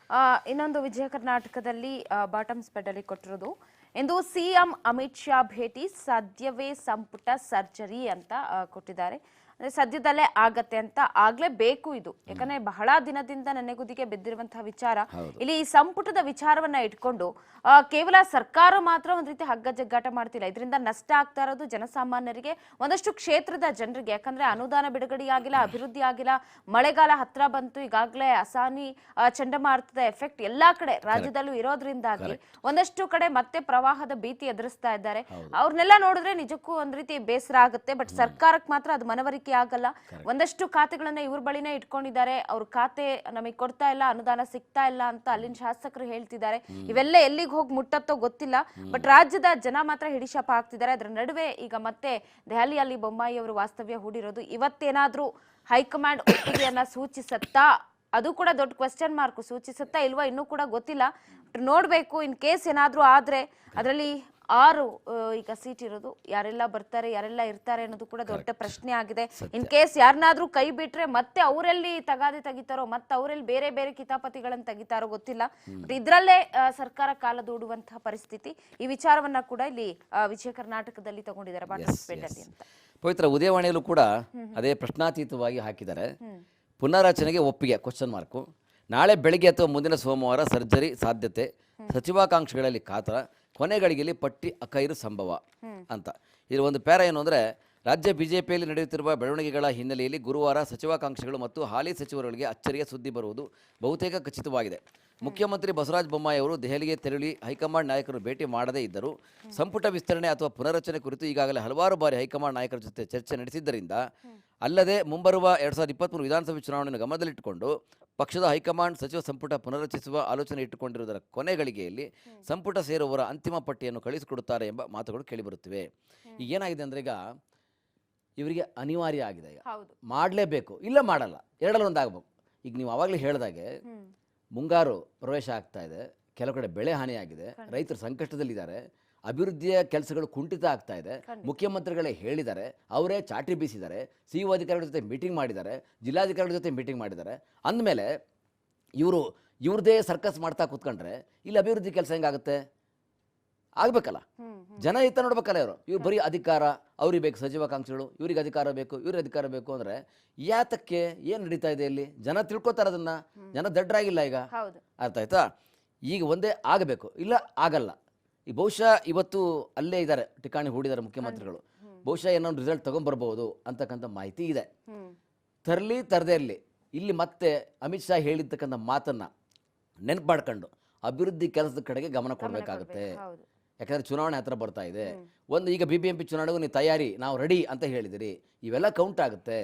ಇನ್ನೊಂದು ವಿಜಯ ಕರ್ನಾಟಕದಲ್ಲಿ ಬಾಟಮ್ಸ್ ಪೆಡಲಿ ಕೊಟ್ಟಿರೋದು, ಇಂದು CM ಅಮಿತ್ ಶಾ ಭೇಟಿ, ಸಾಧ್ಯವೇ ಸಂಪುಟ ಸರ್ಜರಿ ಅಂತ ಕೊಟ್ಟಿದ್ದಾರೆ. ಅಂದ್ರೆ ಸದ್ಯದಲ್ಲೇ ಆಗತ್ತೆ ಅಂತ, ಆಗ್ಲೇಬೇಕು ಇದು. ಯಾಕಂದ್ರೆ ಬಹಳ ದಿನದಿಂದ ನೆನೆಗುದಿಗೆ ಬಿದ್ದಿರುವಂತಹ ವಿಚಾರ. ಇಲ್ಲಿ ಈ ಸಂಪುಟದ ವಿಚಾರವನ್ನ ಇಟ್ಕೊಂಡು ಕೇವಲ ಸರ್ಕಾರ ಮಾತ್ರ ಒಂದ್ ರೀತಿ ಹಗ್ಗ ಜಗ್ಗಾಟ ಮಾಡ್ತಿಲ್ಲ. ಇದರಿಂದ ನಷ್ಟ ಆಗ್ತಾ ಇರೋದು ಜನಸಾಮಾನ್ಯರಿಗೆ, ಒಂದಷ್ಟು ಕ್ಷೇತ್ರದ ಜನರಿಗೆ. ಯಾಕಂದ್ರೆ ಅನುದಾನ ಬಿಡುಗಡೆ ಆಗಿಲ್ಲ, ಅಭಿವೃದ್ಧಿ ಆಗಿಲ್ಲ, ಮಳೆಗಾಲ ಹತ್ರ ಬಂತು, ಈಗಾಗಲೇ ಅಸಾನಿ ಚಂಡಮಾರುತದ ಎಫೆಕ್ಟ್ ಎಲ್ಲಾ ಕಡೆ ರಾಜ್ಯದಲ್ಲೂ ಇರೋದ್ರಿಂದಾಗಿ ಒಂದಷ್ಟು ಕಡೆ ಮತ್ತೆ ಪ್ರವಾಹದ ಭೀತಿ ಎದುರಿಸ್ತಾ ಇದ್ದಾರೆ. ಅವ್ರನ್ನೆಲ್ಲ ನೋಡಿದ್ರೆ ನಿಜಕ್ಕೂ ಒಂದ್ ರೀತಿ ಬೇಸರ ಆಗುತ್ತೆ. ಬಟ್ ಸರ್ಕಾರಕ್ಕೆ ಮಾತ್ರ ಅದು ಮನವರಿಕೆ ಆಗಲ್ಲ. ಒಂದಷ್ಟು ಖಾತೆಗಳನ್ನ ಇವ್ರ ಬಳಿನೇ ಇಟ್ಕೊಂಡಿದ್ದಾರೆ. ಅವ್ರ ಖಾತೆ ನಮಗೆ ಕೊಡ್ತಾ ಇಲ್ಲ, ಅನುದಾನ ಸಿಗ್ತಾ ಇಲ್ಲ ಅಂತ ಅಲ್ಲಿನ ಶಾಸಕರು ಹೇಳ್ತಿದ್ದಾರೆ. ಇವೆಲ್ಲ ಎಲ್ಲಿಗೆ ಹೋಗಿ ಮುಟ್ಟತ್ತೋ ಗೊತ್ತಿಲ್ಲ. ಬಟ್ ರಾಜ್ಯದ ಜನ ಮಾತ್ರ ಹಿಡಿಶಾಪ ಆಗ್ತಿದ್ದಾರೆ. ಅದರ ನಡುವೆ ಈಗ ಮತ್ತೆ ದೆಹಲಿಯಲ್ಲಿ ಬೊಮ್ಮಾಯಿ ಅವರು ವಾಸ್ತವ್ಯ ಹೂಡಿರೋದು, ಇವತ್ತೇನಾದ್ರೂ ಹೈಕಮಾಂಡ್ ಒಪ್ಪಿಗೆಯನ್ನ ಸೂಚಿಸತ್ತಾ, ಅದು ಕೂಡ ದೊಡ್ಡ ಕ್ವೆಶ್ಚನ್ ಮಾರ್ಕ್. ಸೂಚಿಸುತ್ತಾ ಇಲ್ವಾ ಇನ್ನೂ ಕೂಡ ಗೊತ್ತಿಲ್ಲ, ನೋಡ್ಬೇಕು. ಇನ್ ಕೇಸ್ ಏನಾದ್ರೂ ಆದ್ರೆ ಅದರಲ್ಲಿ 6 ಈಗ ಸೀಟ್ ಇರೋದು. ಯಾರೆಲ್ಲ ಬರ್ತಾರೆ, ಯಾರೆಲ್ಲ ಇರ್ತಾರೆ ಅನ್ನೋದು ಕೂಡ ದೊಡ್ಡ ಪ್ರಶ್ನೆ ಆಗಿದೆ. ಇನ್ ಕೇಸ್ ಯಾರನ್ನಾದ್ರೂ ಕೈ ಬಿಟ್ರೆ ಮತ್ತೆ ಅವರೆಲ್ಲಿ ತಗಾದೆ ತೆಗಿತಾರೋ, ಮತ್ತೆ ಅವರೆಲ್ಲಿ ಬೇರೆ ಬೇರೆ ಕಿತಾಪತಿಗಳನ್ನ ತೆಗಿತಾರೋ ಗೊತ್ತಿಲ್ಲ. ಇದ್ರಲ್ಲೇ ಸರ್ಕಾರ ಕಾಲ ದೂಡುವಂತಹ ಪರಿಸ್ಥಿತಿ. ಈ ವಿಚಾರವನ್ನ ಕೂಡ ಇಲ್ಲಿ ವಿಜಯ ಕರ್ನಾಟಕದಲ್ಲಿ ತಗೊಂಡಿದ್ದಾರೆ ಬಾಟಸ್ಪೇಟಲ್ಲಿ ಅಂತ. ಪವಿತ್ರ ಉದಯವಾಣಿಯಲ್ಲೂ ಕೂಡ ಅದೇ ಪ್ರಶ್ನಾತೀತವಾಗಿ ಹಾಕಿದ್ದಾರೆ. ಪುನರಚನೆಗೆ ಒಪ್ಪಿಗೆ ಕ್ವಶನ್ ಮಾರ್ಕು. ನಾಳೆ ಬೆಳಗ್ಗೆ ಅಥವಾ ಮುಂದಿನ ಸೋಮವಾರ ಸರ್ಜರಿ ಸಾಧ್ಯತೆ, ಸಚಿವಾಕಾಂಕ್ಷಿಗಳಲ್ಲಿ ಕಾತರ, ಕೊನೆಗಳಿಗೆಯಲ್ಲಿ ಪಟ್ಟಿ ಅಕೈರು ಸಂಭವ ಅಂತ. ಇಲ್ಲಿ ಒಂದು ಪ್ಯಾರ ಏನು ಅಂದರೆ, ರಾಜ್ಯ ಬಿಜೆಪಿಯಲ್ಲಿ ನಡೆಯುತ್ತಿರುವ ಬೆಳವಣಿಗೆಗಳ ಹಿನ್ನೆಲೆಯಲ್ಲಿ ಗುರುವಾರ ಸಚಿವಾಕಾಂಕ್ಷಿಗಳು ಮತ್ತು ಹಾಲಿ ಸಚಿವರುಗಳಿಗೆ ಅಚ್ಚರಿಯ ಸುದ್ದಿ ಬರುವುದು ಬಹುತೇಕ ಖಚಿತವಾಗಿದೆ. ಮುಖ್ಯಮಂತ್ರಿ ಬಸವರಾಜ ಬೊಮ್ಮಾಯಿ ಅವರು ದೆಹಲಿಗೆ ತೆರಳಿ ಹೈಕಮಾಂಡ್ ನಾಯಕರು ಭೇಟಿ ಮಾಡದೇ ಇದ್ದರೂ ಸಂಪುಟ ವಿಸ್ತರಣೆ ಅಥವಾ ಪುನರಚನೆ ಕುರಿತು ಈಗಾಗಲೇ ಹಲವಾರು ಬಾರಿ ಹೈಕಮಾಂಡ್ ನಾಯಕರ ಜೊತೆ ಚರ್ಚೆ ನಡೆಸಿದ್ದರಿಂದ, ಅಲ್ಲದೆ ಮುಂಬರುವ 2023 ವಿಧಾನಸಭೆ ಚುನಾವಣೆಯನ್ನು ಗಮನದಲ್ಲಿಟ್ಟುಕೊಂಡು ಪಕ್ಷದ ಹೈಕಮಾಂಡ್ ಸಚಿವ ಸಂಪುಟ ಪುನರಚಿಸುವ ಆಲೋಚನೆ ಇಟ್ಟುಕೊಂಡಿರುವುದರ ಕೊನೆ ಗಳಿಗೆಯಲ್ಲಿ ಸಂಪುಟ ಸೇರುವವರ ಅಂತಿಮ ಪಟ್ಟಿಯನ್ನು ಕಳಿಸಿಕೊಡುತ್ತಾರೆ ಎಂಬ ಮಾತುಗಳು ಕೇಳಿಬರುತ್ತಿವೆ. ಈಗ ಏನಾಗಿದೆ ಅಂದರೆ, ಈಗ ಇವರಿಗೆ ಅನಿವಾರ್ಯ ಆಗಿದೆ, ಈಗ ಮಾಡಲೇಬೇಕು, ಇಲ್ಲ ಮಾಡಲ್ಲ, ಎರಡಲ್ಲಿ ಒಂದಾಗಬೇಕು. ಈಗ ನೀವು ಆವಾಗಲೇ ಹೇಳಿದಾಗೆ ಮುಂಗಾರು ಪ್ರವೇಶ ಆಗ್ತಾ ಇದೆ, ಕೆಲವು ಕಡೆ ಬೆಳೆ ಹಾನಿಯಾಗಿದೆ, ರೈತರು ಸಂಕಷ್ಟದಲ್ಲಿದ್ದಾರೆ, ಅಭಿವೃದ್ಧಿಯ ಕೆಲಸಗಳು ಕುಂಠಿತ ಆಗ್ತಾ ಇದೆ. ಮುಖ್ಯಮಂತ್ರಿಗಳೇ ಹೇಳಿದ್ದಾರೆ, ಅವರೇ ಚಾಟಿ ಬೀಸಿದ್ದಾರೆ, ಸಿಇಒ ಅಧಿಕಾರಿಗಳ ಜೊತೆ ಮೀಟಿಂಗ್ ಮಾಡಿದ್ದಾರೆ, ಜಿಲ್ಲಾಧಿಕಾರಿಗಳ ಜೊತೆ ಮೀಟಿಂಗ್ ಮಾಡಿದ್ದಾರೆ. ಅಂದಮೇಲೆ ಇವ್ರದ್ದೇ ಸರ್ಕಸ್ ಮಾಡ್ತಾ ಕೂತ್ಕೊಂಡ್ರೆ ಇಲ್ಲಿ ಅಭಿವೃದ್ಧಿ ಕೆಲಸ ಹೆಂಗಾಗುತ್ತೆ? ಆಗಬೇಕಲ್ಲ, ಜನಹಿತ ನೋಡ್ಬೇಕಲ್ಲ. ಇವ್ರು ಬರೀ ಅಧಿಕಾರ, ಅವ್ರಿಗೆ ಬೇಕು ಸಚಿವಾಕಾಂಕ್ಷಿಗಳು, ಇವ್ರಿಗೆ ಅಧಿಕಾರ ಬೇಕು, ಇವ್ರಿಗೆ ಅಧಿಕಾರ ಬೇಕು ಅಂದರೆ ಯಾತಕ್ಕೆ? ಏನು ನಡೀತಾ ಇದೆ ಇಲ್ಲಿ? ಜನ ತಿಳ್ಕೊತಾರೆ ಅದನ್ನು. ಜನ ದಡ್ಡರಾಗಿಲ್ಲ ಈಗ, ಅರ್ಥ ಆಯ್ತಾ? ಈಗ ಒಂದೇ ಆಗಬೇಕು, ಇಲ್ಲ ಆಗಲ್ಲ. ಈ ಬಹುಶಃ ಇವತ್ತು ಅಲ್ಲೇ ಇದ್ದಾರೆ, ಠಿಕಾಣಿ ಹೂಡಿದ್ದಾರೆ ಮುಖ್ಯಮಂತ್ರಿಗಳು. ಬಹುಶಃ ಏನೋ ರಿಸಲ್ಟ್ ತೊಗೊಂಡ್ಬರ್ಬೋದು ಅಂತಕ್ಕಂಥ ಮಾಹಿತಿ ಇದೆ. ತರಲಿ ತರದೇ ಇರಲಿ, ಇಲ್ಲಿ ಮತ್ತೆ ಅಮಿತ್ ಶಾ ಹೇಳಿರ್ತಕ್ಕಂಥ ಮಾತನ್ನು ನೆನಪು ಮಾಡ್ಕೊಂಡು ಅಭಿವೃದ್ಧಿ ಕೆಲಸದ ಕಡೆಗೆ ಗಮನ ಕೊಡಬೇಕಾಗುತ್ತೆ. ಯಾಕಂದರೆ ಚುನಾವಣೆ ಹತ್ರ ಬರ್ತಾ ಇದೆ. ಒಂದು ಈಗ BBMP ಚುನಾವಣೆಗೂ ನೀವು ತಯಾರಿ, ನಾವು ರೆಡಿ ಅಂತ ಹೇಳಿದಿರಿ, ಇವೆಲ್ಲ ಕೌಂಟ್ ಆಗುತ್ತೆ.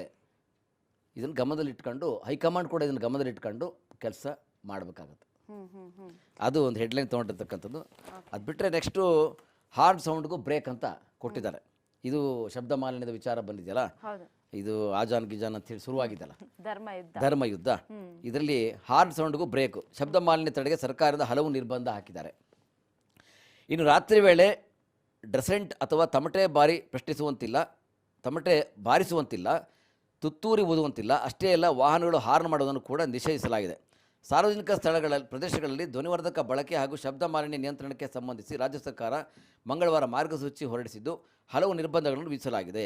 ಇದನ್ನು ಗಮನದಲ್ಲಿಟ್ಕೊಂಡು ಹೈಕಮಾಂಡ್ ಕೂಡ ಇದನ್ನು ಗಮನದಲ್ಲಿಟ್ಕೊಂಡು ಕೆಲಸ ಮಾಡಬೇಕಾಗತ್ತೆ. ಅದು ಒಂದು ಹೆಡ್ಲೈನ್ ತೊಗೊಂಡಿರ್ತಕ್ಕಂಥದ್ದು. ಅದು ಬಿಟ್ಟರೆ ನೆಕ್ಸ್ಟು ಹಾರ್ಡ್ ಸೌಂಡ್ಗೂ ಬ್ರೇಕ್ ಅಂತ ಕೊಟ್ಟಿದ್ದಾರೆ. ಇದು ಶಬ್ದ ಮಾಲಿನ್ಯದ ವಿಚಾರ ಬಂದಿದೆಯಲ್ಲ, ಇದು ಆಜಾನ್ ಗಿಜಾನ್ ಅಂತ ಹೇಳಿ ಶುರುವಾಗಿದ್ದಲ್ಲ, ಧರ್ಮಯುದ್ಧ. ಇದರಲ್ಲಿ ಹಾರ್ಡ್ ಸೌಂಡ್ಗೂ ಬ್ರೇಕು, ಶಬ್ದ ಮಾಲಿನ್ಯ ತಡೆಗೆ ಸರ್ಕಾರದ ಹಲವು ನಿರ್ಬಂಧ ಹಾಕಿದ್ದಾರೆ. ಇನ್ನು ರಾತ್ರಿ ವೇಳೆ ಡ್ರೆಸೆಂಟ್ ಅಥವಾ ತಮಟೆ ಬಾರಿಸುವಂತಿಲ್ಲ, ತುತ್ತೂರಿ ಊದುವಂತಿಲ್ಲ. ಅಷ್ಟೇ ಅಲ್ಲ, ವಾಹನಗಳು ಹಾರ್ನ್ ಮಾಡುವುದನ್ನು ಕೂಡ ನಿಷೇಧಿಸಲಾಗಿದೆ. ಸಾರ್ವಜನಿಕ ಪ್ರದೇಶಗಳಲ್ಲಿ ಧ್ವನಿವರ್ಧಕ ಬಳಕೆ ಹಾಗೂ ಶಬ್ದ ಮಾಲಿನ್ಯ ನಿಯಂತ್ರಣಕ್ಕೆ ಸಂಬಂಧಿಸಿ ರಾಜ್ಯ ಸರ್ಕಾರ ಮಂಗಳವಾರ ಮಾರ್ಗಸೂಚಿ ಹೊರಡಿಸಿದ್ದು ಹಲವು ನಿರ್ಬಂಧಗಳನ್ನು ವಿಧಿಸಲಾಗಿದೆ.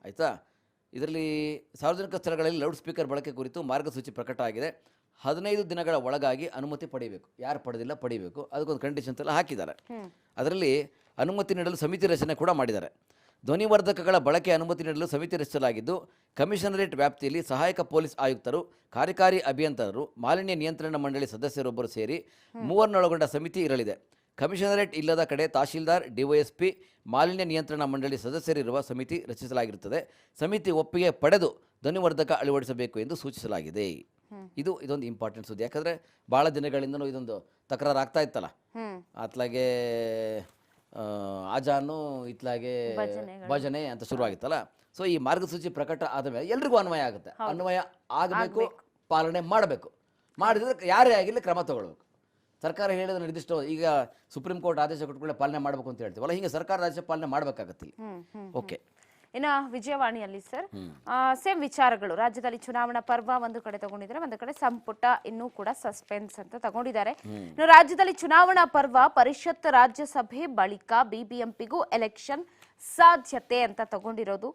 ಆಯಿತಾ? ಇದರಲ್ಲಿ ಸಾರ್ವಜನಿಕ ಸ್ಥಳಗಳಲ್ಲಿ ಲೌಡ್ ಸ್ಪೀಕರ್ ಬಳಕೆ ಕುರಿತು ಮಾರ್ಗಸೂಚಿ ಪ್ರಕಟ ಆಗಿದೆ. 15 ದಿನಗಳ ಒಳಗಾಗಿ ಅನುಮತಿ ಪಡೆಯಬೇಕು. ಯಾರು ಪಡೆದಿಲ್ಲ ಪಡಿಬೇಕು, ಅದಕ್ಕೊಂದು ಕಂಡೀಷನ್ಸ್ ಎಲ್ಲ ಹಾಕಿದ್ದಾರೆ. ಅದರಲ್ಲಿ ಅನುಮತಿ ನೀಡಲು ಸಮಿತಿ ರಚನೆ ಕೂಡ ಮಾಡಿದ್ದಾರೆ. ಧ್ವನಿವರ್ಧಕಗಳ ಬಳಕೆ ಅನುಮತಿ ನೀಡಲು ಸಮಿತಿ ರಚಿಸಲಾಗಿದ್ದು, ಕಮಿಷನರೇಟ್ ವ್ಯಾಪ್ತಿಯಲ್ಲಿ ಸಹಾಯಕ ಪೊಲೀಸ್ ಆಯುಕ್ತರು, ಕಾರ್ಯಕಾರಿ ಅಭಿಯಂತರರು, ಮಾಲಿನ್ಯ ನಿಯಂತ್ರಣ ಮಂಡಳಿ ಸದಸ್ಯರೊಬ್ಬರು ಸೇರಿ 3 ಸಮಿತಿ ಇರಲಿದೆ. ಕಮಿಷನರೇಟ್ ಇಲ್ಲದ ಕಡೆ ತಹಶೀಲ್ದಾರ್, DYSP, ಮಾಲಿನ್ಯ ನಿಯಂತ್ರಣ ಮಂಡಳಿ ಸದಸ್ಯರಿರುವ ಸಮಿತಿ ರಚಿಸಲಾಗಿರುತ್ತದೆ. ಸಮಿತಿ ಒಪ್ಪಿಗೆ ಪಡೆದು ಧ್ವನಿವರ್ಧಕ ಅಳವಡಿಸಬೇಕು ಎಂದು ಸೂಚಿಸಲಾಗಿದೆ. ಇದೊಂದು ಇಂಪಾರ್ಟೆಂಟ್ ಸುದ್ದಿ. ಯಾಕಂದರೆ ಭಾಳ ದಿನಗಳಿಂದನೂ ಇದೊಂದು ತಕರಾರು ಆಗ್ತಾ ಇತ್ತಲ್ಲ, ಅತ್ಲಾಗೆ ಆಜಾನು, ಇತ್ಲಾಗೆ ಭಜನೆ ಅಂತ ಶುರುವಾಗಿತ್ತಲ್ಲ. ಸೊ ಈ ಮಾರ್ಗಸೂಚಿ ಪ್ರಕಟ ಆದಮೇಲೆ ಎಲ್ರಿಗೂ ಅನ್ವಯ ಆಗುತ್ತೆ. ಅನ್ವಯ ಆಗಬೇಕು, ಪಾಲನೆ ಮಾಡಬೇಕು. ಮಾಡಿದ್ರೆ ಯಾರೇ ಆಗಿರಲಿ ಕ್ರಮ ತಗೊಳ್ಬೇಕು. ಸರ್ಕಾರ ಹೇಳಿದ ನಿರ್ದಿಷ್ಟ, ಈಗ ಸುಪ್ರೀಂ ಕೋರ್ಟ್ ಆದೇಶ ಕೊಟ್ಟುಕೊಳ್ಳೆ ಪಾಲನೆ ಮಾಡಬೇಕು ಅಂತ ಹೇಳ್ತೀವಲ್ಲ, ಹೀಗೆ ಸರ್ಕಾರದ ಆದೇಶ ಪಾಲನೆ ಮಾಡಬೇಕಾಗತ್ತೆ. ಓಕೆ. ಇನ್ನು ವಿಜಯವಾಣಿಯಲ್ಲಿ ಸರ್ ಸೇಮ್ ವಿಚಾರಗಳು. ರಾಜ್ಯದಲ್ಲಿ ಚುನಾವಣಾ ಪರ್ವ ಒಂದು ಕಡೆ ತಗೊಂಡಿದ್ದಾರೆ, ಒಂದು ಕಡೆ ಸಂಪುಟ ಇನ್ನೂ ಕೂಡ ಸಸ್ಪೆನ್ಸ್ ಅಂತ ತಗೊಂಡಿದ್ದಾರೆ. ಇನ್ನು ರಾಜ್ಯದಲ್ಲಿ ಚುನಾವಣಾ ಪರ್ವ, ಪರಿಷತ್ ರಾಜ್ಯಸಭೆ ಬಳಿಕ BBMPಗೂ ಎಲೆಕ್ಷನ್ ಸಾಧ್ಯತೆ ಅಂತ ತಗೊಂಡಿರೋದು.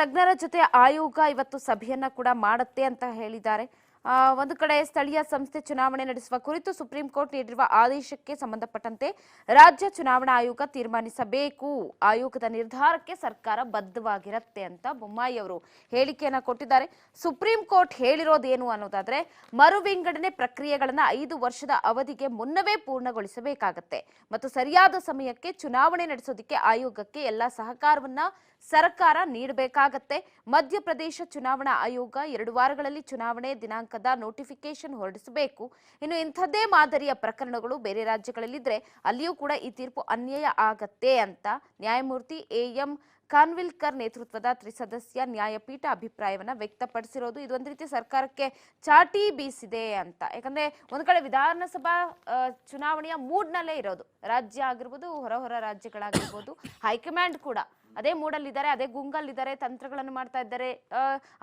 ತಜ್ಞರ ಜೊತೆ ಆಯೋಗ ಇವತ್ತು ಸಭೆಯನ್ನ ಕೂಡ ಮಾಡುತ್ತೆ ಅಂತ ಹೇಳಿದ್ದಾರೆ. ಒಂದು ಕಡೆ ಸ್ಥಳೀಯ ಸಂಸ್ಥೆ ಚುನಾವಣೆ ನಡೆಸುವ ಕುರಿತು ಸುಪ್ರೀಂ ಕೋರ್ಟ್ ನೀಡಿರುವ ಆದೇಶಕ್ಕೆ ಸಂಬಂಧಪಟ್ಟಂತೆ ರಾಜ್ಯ ಚುನಾವಣಾ ಆಯೋಗ ತೀರ್ಮಾನಿಸಬೇಕು. ಆಯೋಗದ ನಿರ್ಧಾರಕ್ಕೆ ಸರ್ಕಾರ ಬದ್ಧವಾಗಿರುತ್ತೆ ಅಂತ ಬೊಮ್ಮಾಯಿ ಅವರು ಹೇಳಿಕೆಯನ್ನ ಕೊಟ್ಟಿದ್ದಾರೆ. ಸುಪ್ರೀಂ ಕೋರ್ಟ್ ಹೇಳಿರೋದೇನು ಅನ್ನೋದಾದ್ರೆ, ಮರು ವಿಂಗಡಣೆ ಪ್ರಕ್ರಿಯೆಗಳನ್ನ 5 ವರ್ಷದ ಅವಧಿಗೆ ಮುನ್ನವೇ ಪೂರ್ಣಗೊಳಿಸಬೇಕಾಗತ್ತೆ ಮತ್ತು ಸರಿಯಾದ ಸಮಯಕ್ಕೆ ಚುನಾವಣೆ ನಡೆಸೋದಕ್ಕೆ ಆಯೋಗಕ್ಕೆ ಎಲ್ಲಾ ಸಹಕಾರವನ್ನ ಸರ್ಕಾರ ನೀಡಬೇಕಾಗತ್ತೆ. ಮಧ್ಯಪ್ರದೇಶ ಚುನಾವಣಾ ಆಯೋಗ 2 ವಾರಗಳಲ್ಲಿ ಚುನಾವಣೆ ದಿನಾಂಕದ ನೋಟಿಫಿಕೇಶನ್ ಹೊರಡಿಸಬೇಕು. ಇನ್ನು ಇಂಥದ್ದೇ ಮಾದರಿಯ ಪ್ರಕರಣಗಳು ಬೇರೆ ರಾಜ್ಯಗಳಲ್ಲಿದ್ರೆ ಅಲ್ಲಿಯೂ ಕೂಡ ಈ ತೀರ್ಪು ಅನ್ಯಾಯ ಆಗತ್ತೆ ಅಂತ ನ್ಯಾಯಮೂರ್ತಿ AM ಖಾನ್ವಿಲ್ಕರ್ ನೇತೃತ್ವದ ತ್ರಿಸದಸ್ಯ ನ್ಯಾಯಪೀಠ ಅಭಿಪ್ರಾಯವನ್ನ ವ್ಯಕ್ತಪಡಿಸಿರೋದು. ಇದು ಒಂದು ರೀತಿ ಸರ್ಕಾರಕ್ಕೆ ಚಾಟಿ ಬೀಸಿದೆ ಅಂತ. ಯಾಕಂದ್ರೆ ಒಂದ್ ಕಡೆ ವಿಧಾನಸಭಾ ಚುನಾವಣೆಯ ಮೂಡ್ನಲ್ಲೇ ಇರೋದು, ರಾಜ್ಯ ಆಗಿರ್ಬೋದು, ಹೊರ ರಾಜ್ಯಗಳಾಗಿರ್ಬೋದು, ಹೈಕಮಾಂಡ್ ಕೂಡ ಅದೇ ಮೂಡಲ್ಲಿದ್ದಾರೆ, ಅದೇ ಗುಂಗಲ್ಲಿದ್ದಾರೆ, ತಂತ್ರಗಳನ್ನು ಮಾಡ್ತಾ ಇದ್ದಾರೆ,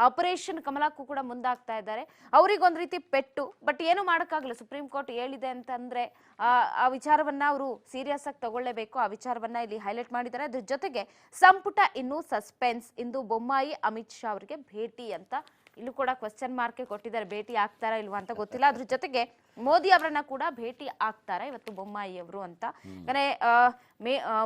ಆಪರೇಷನ್ ಕಮಲಕ್ಕೂ ಕೂಡ ಮುಂದಾಗ್ತಾ ಇದ್ದಾರೆ. ಅವ್ರಿಗೊಂದ್ ರೀತಿ ಪೆಟ್ಟು. ಬಟ್ ಏನು ಮಾಡೋಕ್ಕಾಗಲ್ಲ, ಸುಪ್ರೀಂ ಕೋರ್ಟ್ ಹೇಳಿದೆ ಅಂತಂದ್ರೆ ಆ ವಿಚಾರವನ್ನ ಅವರು ಸೀರಿಯಸ್ ಆಗಿ ತಗೊಳ್ಳೇಬೇಕು. ಆ ವಿಚಾರವನ್ನ ಇಲ್ಲಿ ಹೈಲೈಟ್ ಮಾಡಿದ್ದಾರೆ. ಅದ್ರ ಜೊತೆಗೆ ಸಂಪುಟ ಇನ್ನೂ ಸಸ್ಪೆನ್ಸ್. ಇಂದು ಬೊಮ್ಮಾಯಿ ಅಮಿತ್ ಶಾ ಅವರಿಗೆ ಭೇಟಿ ಅಂತ ಇಲ್ಲೂ ಕೂಡ ಕ್ವಶನ್ ಮಾರ್ಕ್ ಕೊಟ್ಟಿದ್ದಾರೆ. ಭೇಟಿ ಆಗ್ತಾರಾ ಇಲ್ವಾ ಅಂತ ಗೊತ್ತಿಲ್ಲ. ಅದ್ರ ಜೊತೆಗೆ ಮೋದಿ ಅವರನ್ನ ಕೂಡ ಭೇಟಿ ಆಗ್ತಾರೆ ಇವತ್ತು ಬೊಮ್ಮಾಯಿ ಅವರು ಅಂತ. ಯಾಕಂದ್ರೆ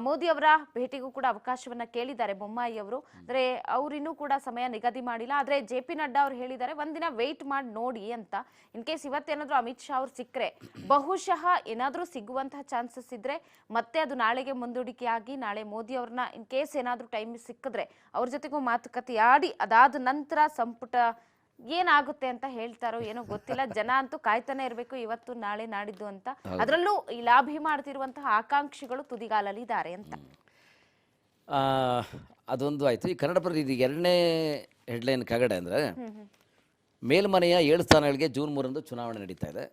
ಮೋದಿ ಅವರ ಭೇಟಿಗೂ ಕೂಡ ಅವಕಾಶವನ್ನ ಕೇಳಿದ್ದಾರೆ ಬೊಮ್ಮಾಯಿ ಅವರು. ಅಂದ್ರೆ ಅವ್ರಿನ್ನೂ ಕೂಡ ಸಮಯ ನಿಗದಿ ಮಾಡಿಲ್ಲ. ಆದ್ರೆ JP ನಡ್ಡಾ ಅವ್ರು ಹೇಳಿದ್ದಾರೆ ಒಂದಿನ ವೆಯ್ಟ್ ಮಾಡಿ ನೋಡಿ ಅಂತ. ಇನ್ ಕೇಸ್ ಇವತ್ತೇನಾದ್ರೂ ಅಮಿತ್ ಶಾ ಅವ್ರು ಸಿಕ್ಕರೆ, ಬಹುಶಃ ಏನಾದ್ರೂ ಸಿಗುವಂತಹ ಚಾನ್ಸಸ್ ಇದ್ರೆ ಮತ್ತೆ ಅದು ನಾಳೆಗೆ ಮುಂದೂಡಿಕೆ ಆಗಿ ನಾಳೆ ಮೋದಿ ಅವ್ರನ್ನ ಇನ್ ಕೇಸ್ ಏನಾದ್ರೂ ಟೈಮ್ ಸಿಕ್ಕಿದ್ರೆ ಅವ್ರ ಜೊತೆಗೂ ಮಾತುಕತೆ ಆಡಿ ಅದಾದ ನಂತರ ಸಂಪುಟ ಏನಾಗುತ್ತೆ ಅಂತ ಹೇಳ್ತಾರೋ ಏನೋ ಗೊತ್ತಿಲ್ಲ. ಜನ ಅಂತೂ ಕಾಯ್ತಾನೆ ಇರ್ಬೇಕು ಇವತ್ತು ನಾಳೆ ನಾಡಿದ್ದು ಅಂತ. ಅದರಲ್ಲೂ ಈ ಲಾಭಿ ಮಾಡ್ತಿರುವಂತಹ ಆಕಾಂಕ್ಷಿಗಳು ತುದಿಗಾಲಲ್ಲಿ ಇದ್ದಾರೆ ಅಂತ. ಅದೊಂದು ಆಯ್ತು. ಈ ಕನ್ನಡಪರ ಇದು ಎರಡನೇ ಹೆಡ್ಲೈನ್ ಕಗಡೆ ಅಂದ್ರೆ ಮೇಲ್ಮನೆಯ 7 ಸ್ಥಾನಗಳಿಗೆ ಜೂನ್ 3ರಂದು ಚುನಾವಣೆ ನಡೀತಾ ಇದೆ.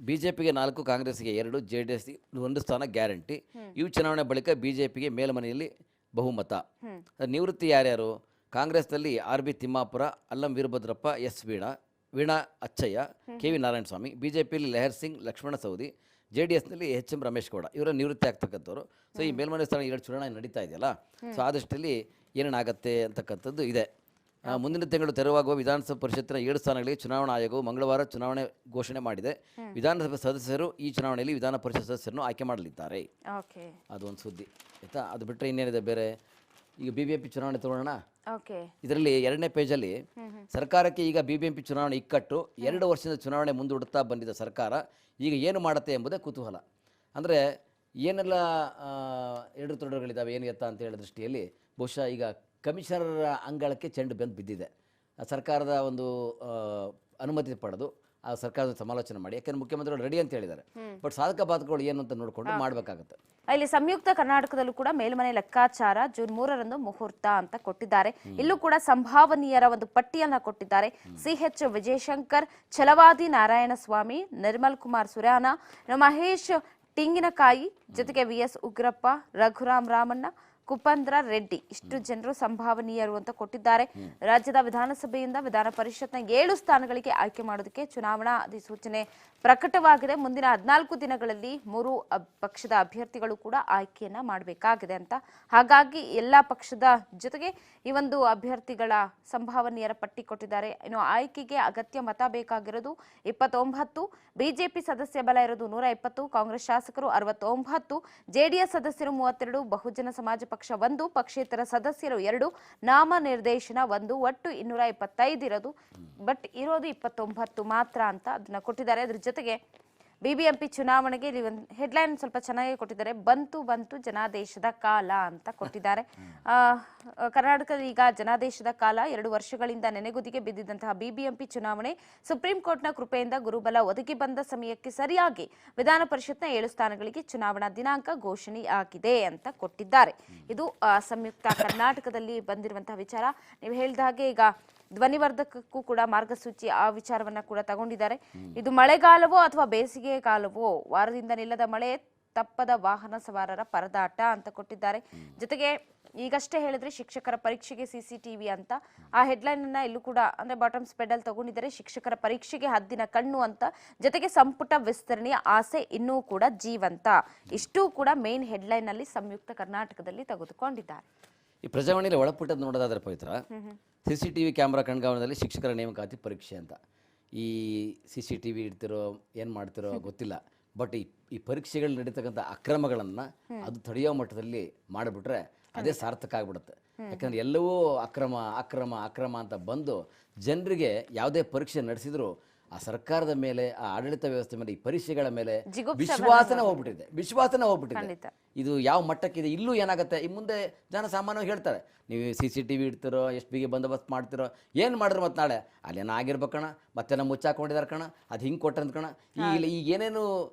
ಬಿಜೆಪಿಗೆ 4, ಕಾಂಗ್ರೆಸ್ಗೆ 2, JDS 1 ಸ್ಥಾನ ಗ್ಯಾರಂಟಿ. ಈ ಚುನಾವಣೆ ಬಳಿಕ ಬಿಜೆಪಿಗೆ ಮೇಲ್ಮನೆಯಲ್ಲಿ ಬಹುಮತ. ನಿವೃತ್ತಿ ಯಾರ್ಯಾರು? ಕಾಂಗ್ರೆಸ್ನಲ್ಲಿ RB Timmapur, Allam Veerabhadrappa, S Veena Achaiah, KV Narayanaswamy. ಬಿಜೆಪಿಯಲ್ಲಿ ಲೆಹರ್ ಸಿಂಗ್, ಲಕ್ಷ್ಮಣ ಸವದಿ. JDSನಲ್ಲಿ HM ರಮೇಶ್ ಗೌಡ. ಇವರ ನಿವೃತ್ತಿ ಆಗ್ತಕ್ಕಂಥವ್ರು. ಸೊ ಈ ಮೇಲ್ಮನೆ ಸ್ಥಾನ 2 ಚುನಾವಣೆ ನಡೀತಾ ಇದೆಯಲ್ಲ, ಸೊ ಆದಷ್ಟಲ್ಲಿ ಏನೇನಾಗತ್ತೆ ಅಂತಕ್ಕಂಥದ್ದು ಇದೆ. ಮುಂದಿನ ತಿಂಗಳು ತೆರವಾಗುವ ವಿಧಾನಸಭಾ ಪರಿಷತ್ತಿನ 7 ಸ್ಥಾನಗಳಿಗೆ ಚುನಾವಣಾ ಆಯೋಗವು ಮಂಗಳವಾರ ಚುನಾವಣೆ ಘೋಷಣೆ ಮಾಡಿದೆ. ವಿಧಾನಸಭೆ ಸದಸ್ಯರು ಈ ಚುನಾವಣೆಯಲ್ಲಿ ವಿಧಾನ ಪರಿಷತ್ ಸದಸ್ಯರನ್ನು ಆಯ್ಕೆ ಮಾಡಲಿದ್ದಾರೆ. ಅದೊಂದು ಸುದ್ದಿ ಆಯ್ತಾ. ಅದು ಬಿಟ್ಟರೆ ಇನ್ನೇನಿದೆ ಬೇರೆ? ಈಗ BBMP ಚುನಾವಣೆ ತಗೊಳ್ಳೋಣ. ಇದರಲ್ಲಿ 2ನೇ ಪೇಜಲ್ಲಿ ಸರ್ಕಾರಕ್ಕೆ ಈಗ BBMP ಚುನಾವಣೆ ಇಕ್ಕಟ್ಟು. 2 ವರ್ಷದ ಚುನಾವಣೆ ಮುಂದೂಡುತ್ತಾ ಬಂದಿದ್ದ ಸರ್ಕಾರ ಈಗ ಏನು ಮಾಡುತ್ತೆ ಎಂಬುದೇ ಕುತೂಹಲ. ಅಂದರೆ ಏನೆಲ್ಲ ತೊಡರುಗಳಿದ್ದಾವೆ, ಏನು ಎತ್ತ ಅಂತ ಹೇಳೋ ದೃಷ್ಟಿಯಲ್ಲಿ ಬಹುಶಃ ಈಗ ಕಮಿಷನರ್ ಅಂಗಳಕ್ಕೆ ಚೆಂಡು ಬೆಂದು ಬಿದ್ದಿದೆ. ಸರ್ಕಾರದ ಒಂದು ಅನುಮತಿ ಪಡೆದು ಆ ಸರ್ಕಾರದ ಸಮಾಲೋಚನೆ ಮಾಡಿ, ಯಾಕೆಂದ್ರೆ ಮುಖ್ಯಮಂತ್ರಿಗಳು ರೆಡಿ ಅಂತ ಹೇಳಿದ್ದಾರೆ. ಬಟ್ ಸಾಧಕ ಬಾಧಕಗಳು ಏನು ಅಂತ ನೋಡಿಕೊಂಡು ಮಾಡಬೇಕಾಗುತ್ತೆ. ಇಲ್ಲಿ ಸಂಯುಕ್ತ ಕರ್ನಾಟಕದಲ್ಲೂ ಕೂಡ ಮೇಲ್ಮನೆ ಲೆಕ್ಕಾಚಾರ ಜೂನ್ 3ರಂದು ಮುಹೂರ್ತ ಅಂತ ಕೊಟ್ಟಿದ್ದಾರೆ. ಇಲ್ಲೂ ಕೂಡ ಸಂಭಾವನೀಯರ ಒಂದು ಪಟ್ಟಿಯನ್ನ ಕೊಟ್ಟಿದ್ದಾರೆ. CH ವಿಜಯಶಂಕರ್, ಛಲವಾದಿ ನಾರಾಯಣಸ್ವಾಮಿ, ನಿರ್ಮಲ್ ಕುಮಾರ್ ಸುರಾನ, ಮಹೇಶ್ ಟಿಂಗಿನಕಾಯಿ, ಜೊತೆಗೆ VS ಉಗ್ರಪ್ಪ, ರಘುರಾಮ್ ರಾಮಣ್ಣ, ಕುಪಂದ್ರ ರೆಡ್ಡಿ. ಇಷ್ಟು ಜನರು ಸಂಭಾವನೀಯರು ಅಂತ ಕೊಟ್ಟಿದ್ದಾರೆ. ರಾಜ್ಯದ ವಿಧಾನಸಭೆಯಿಂದ ವಿಧಾನ ಪರಿಷತ್ನ 7 ಸ್ಥಾನಗಳಿಗೆ ಆಯ್ಕೆ ಮಾಡೋದಕ್ಕೆ ಚುನಾವಣಾ ಅಧಿಸೂಚನೆ ಪ್ರಕಟವಾಗಿದೆ. ಮುಂದಿನ 14 ದಿನಗಳಲ್ಲಿ 3 ಪಕ್ಷದ ಅಭ್ಯರ್ಥಿಗಳು ಕೂಡ ಆಯ್ಕೆಯನ್ನ ಮಾಡಬೇಕಾಗಿದೆ ಅಂತ. ಹಾಗಾಗಿ ಎಲ್ಲಾ ಪಕ್ಷದ ಜೊತೆಗೆ ಈ ಒಂದು ಅಭ್ಯರ್ಥಿಗಳ ಸಂಭಾವನೀಯರ ಪಟ್ಟಿ ಕೊಟ್ಟಿದ್ದಾರೆ. ಇನ್ನು ಆಯ್ಕೆಗೆ ಅಗತ್ಯ ಮತ ಬೇಕಾಗಿರೋದು 29, ಬಿಜೆಪಿ ಸದಸ್ಯ ಬಲ ಇರೋದು 120, ಕಾಂಗ್ರೆಸ್ ಶಾಸಕರು 69, JDS ಸದಸ್ಯರು 32, ಬಹುಜನ ಸಮಾಜ ಪಕ್ಷ 1, ಪಕ್ಷೇತರ ಸದಸ್ಯರು 2, ನಾಮನಿರ್ದೇಶನ 1, ಒಟ್ಟು 225 ಇರೋದು. ಬಟ್ ಇರೋದು 29 ಮಾತ್ರ ಅಂತ ಅದನ್ನ ಕೊಟ್ಟಿದ್ದಾರೆ. ಅದ್ರ ಜೊತೆಗೆ BBMP ಚುನಾವಣೆಗೆ ಇಲ್ಲಿ ಒಂದು ಹೆಡ್ಲೈನ್ ಸ್ವಲ್ಪ ಚೆನ್ನಾಗಿ ಕೊಟ್ಟಿದ್ದಾರೆ. ಬಂತು ಜನಾದೇಶದ ಕಾಲ ಅಂತ ಕೊಟ್ಟಿದ್ದಾರೆ. ಕರ್ನಾಟಕದ ಈಗ ಜನಾದೇಶದ ಕಾಲ. 2 ವರ್ಷಗಳಿಂದ ನೆನೆಗುದಿಗೆ ಬಿದ್ದಿದ್ದಂತಹ BBMP ಚುನಾವಣೆ ಸುಪ್ರೀಂ ಕೋರ್ಟ್ನ ಕೃಪೆಯಿಂದ ಗುರುಬಲ ಒದಗಿ ಬಂದ ಸಮಯಕ್ಕೆ ಸರಿಯಾಗಿ ವಿಧಾನ ಪರಿಷತ್ನ 7 ಸ್ಥಾನಗಳಿಗೆ ಚುನಾವಣಾ ದಿನಾಂಕ ಘೋಷಣೆಯಾಗಿದೆ ಅಂತ ಕೊಟ್ಟಿದ್ದಾರೆ. ಇದು ಸಂಯುಕ್ತ ಕರ್ನಾಟಕದಲ್ಲಿ ಬಂದಿರುವಂತಹ ವಿಚಾರ. ನೀವು ಹೇಳಿದ ಹಾಗೆ ಈಗ ಧ್ವನಿವರ್ಧಕಕ್ಕೂ ಕೂಡ ಮಾರ್ಗಸೂಚಿ ಆ ವಿಚಾರವನ್ನ ಕೂಡ ತಗೊಂಡಿದ್ದಾರೆ. ಇದು ಮಳೆಗಾಲವೋ ಅಥವಾ ಬೇಸಿಗೆ ಕಾಲವೋ, ವಾರದಿಂದ ನಿಲ್ಲದ ಮಳೆ, ತಪ್ಪದ ವಾಹನ ಸವಾರರ ಪರದಾಟ ಅಂತ ಕೊಟ್ಟಿದ್ದಾರೆ. ಜೊತೆಗೆ ಈಗಷ್ಟೇ ಹೇಳಿದ್ರೆ ಶಿಕ್ಷಕರ ಪರೀಕ್ಷೆಗೆ CCTV ಅಂತ ಆ ಹೆಡ್ಲೈನ್ ಅನ್ನ ಇಲ್ಲೂ ಕೂಡ ಅಂದ್ರೆ ಬಾಟಮ್ ಸ್ಪೆಡ್ ಅಲ್ಲಿ ತಗೊಂಡಿದ್ದಾರೆ. ಶಿಕ್ಷಕರ ಪರೀಕ್ಷೆಗೆ ಹದ್ದಿನ ಕಣ್ಣು ಅಂತ. ಜೊತೆಗೆ ಸಂಪುಟ ವಿಸ್ತರಣೆಯ ಆಸೆ ಇನ್ನೂ ಕೂಡ ಜೀವಂತ. ಇಷ್ಟೂ ಕೂಡ ಮೇನ್ ಹೆಡ್ಲೈನ್ ಅಲ್ಲಿ ಸಂಯುಕ್ತ ಕರ್ನಾಟಕದಲ್ಲಿ ತೆಗೆದುಕೊಂಡಿದ್ದಾರೆ. ಈ ಪ್ರಜಾವಾಣಿಯಲ್ಲಿ ಒಳಪುಟ್ಟದ್ದು ನೋಡೋದಾದ್ರೆ ಪವಿತ್ರ, CCTV ಕ್ಯಾಮ್ರಾ ಕಣ್ಗಾವಣದಲ್ಲಿ ಶಿಕ್ಷಕರ ನೇಮಕಾತಿ ಪರೀಕ್ಷೆ ಅಂತ. ಈ CCTV ಇಡ್ತಿರೋ ಏನು ಮಾಡ್ತಿರೋ ಗೊತ್ತಿಲ್ಲ. ಬಟ್ ಈ ಪರೀಕ್ಷೆಗಳು ನಡೀತಕ್ಕಂಥ ಅಕ್ರಮಗಳನ್ನು ಅದು ತಡೆಯೋ ಮಟ್ಟದಲ್ಲಿ ಮಾಡಿಬಿಟ್ರೆ ಅದೇ ಸಾರ್ಥಕ ಆಗ್ಬಿಡುತ್ತೆ. ಯಾಕಂದ್ರೆ ಎಲ್ಲವೂ ಅಕ್ರಮ ಅಂತ ಬಂದು ಜನರಿಗೆ ಯಾವುದೇ ಪರೀಕ್ಷೆ ನಡೆಸಿದ್ರು ಆ ಸರ್ಕಾರದ ಮೇಲೆ, ಆ ಆಡಳಿತ ವ್ಯವಸ್ಥೆ ಮೇಲೆ, ಈ ಪರೀಕ್ಷೆಗಳ ಮೇಲೆ ವಿಶ್ವಾಸನ ಹೋಗ್ಬಿಟ್ಟಿದೆ. ಇದು ಯಾವ ಮಟ್ಟಕ್ಕಿದೆ? ಇಲ್ಲೂ ಏನಾಗುತ್ತೆ, ಈ ಮುಂದೆ ಜನ ಸಾಮಾನ್ಯವಾಗಿ ಹೇಳ್ತಾರೆ, ನೀವು CCTV ಇಡ್ತಿರೋ, ಎಷ್ಟು ಬಿಗಿ ಬಂದೋಬಸ್ತ್ ಮಾಡ್ತಿರೋ, ಏನು ಮಾಡಿದ್ರು ಮತ್ತೆ ನಾಳೆ ಅಲ್ಲೇನೋ ಆಗಿರ್ಬೇಕಣ, ಮತ್ತೆ ನಮ್ಮ ಮುಚ್ಚಾಕೊಂಡಿದ್ದಾರೆ ಕಣ, ಅದು ಹಿಂಗೆ ಕೊಟ್ಟಂತ ಕಣ, ಈಗ ಏನೇನು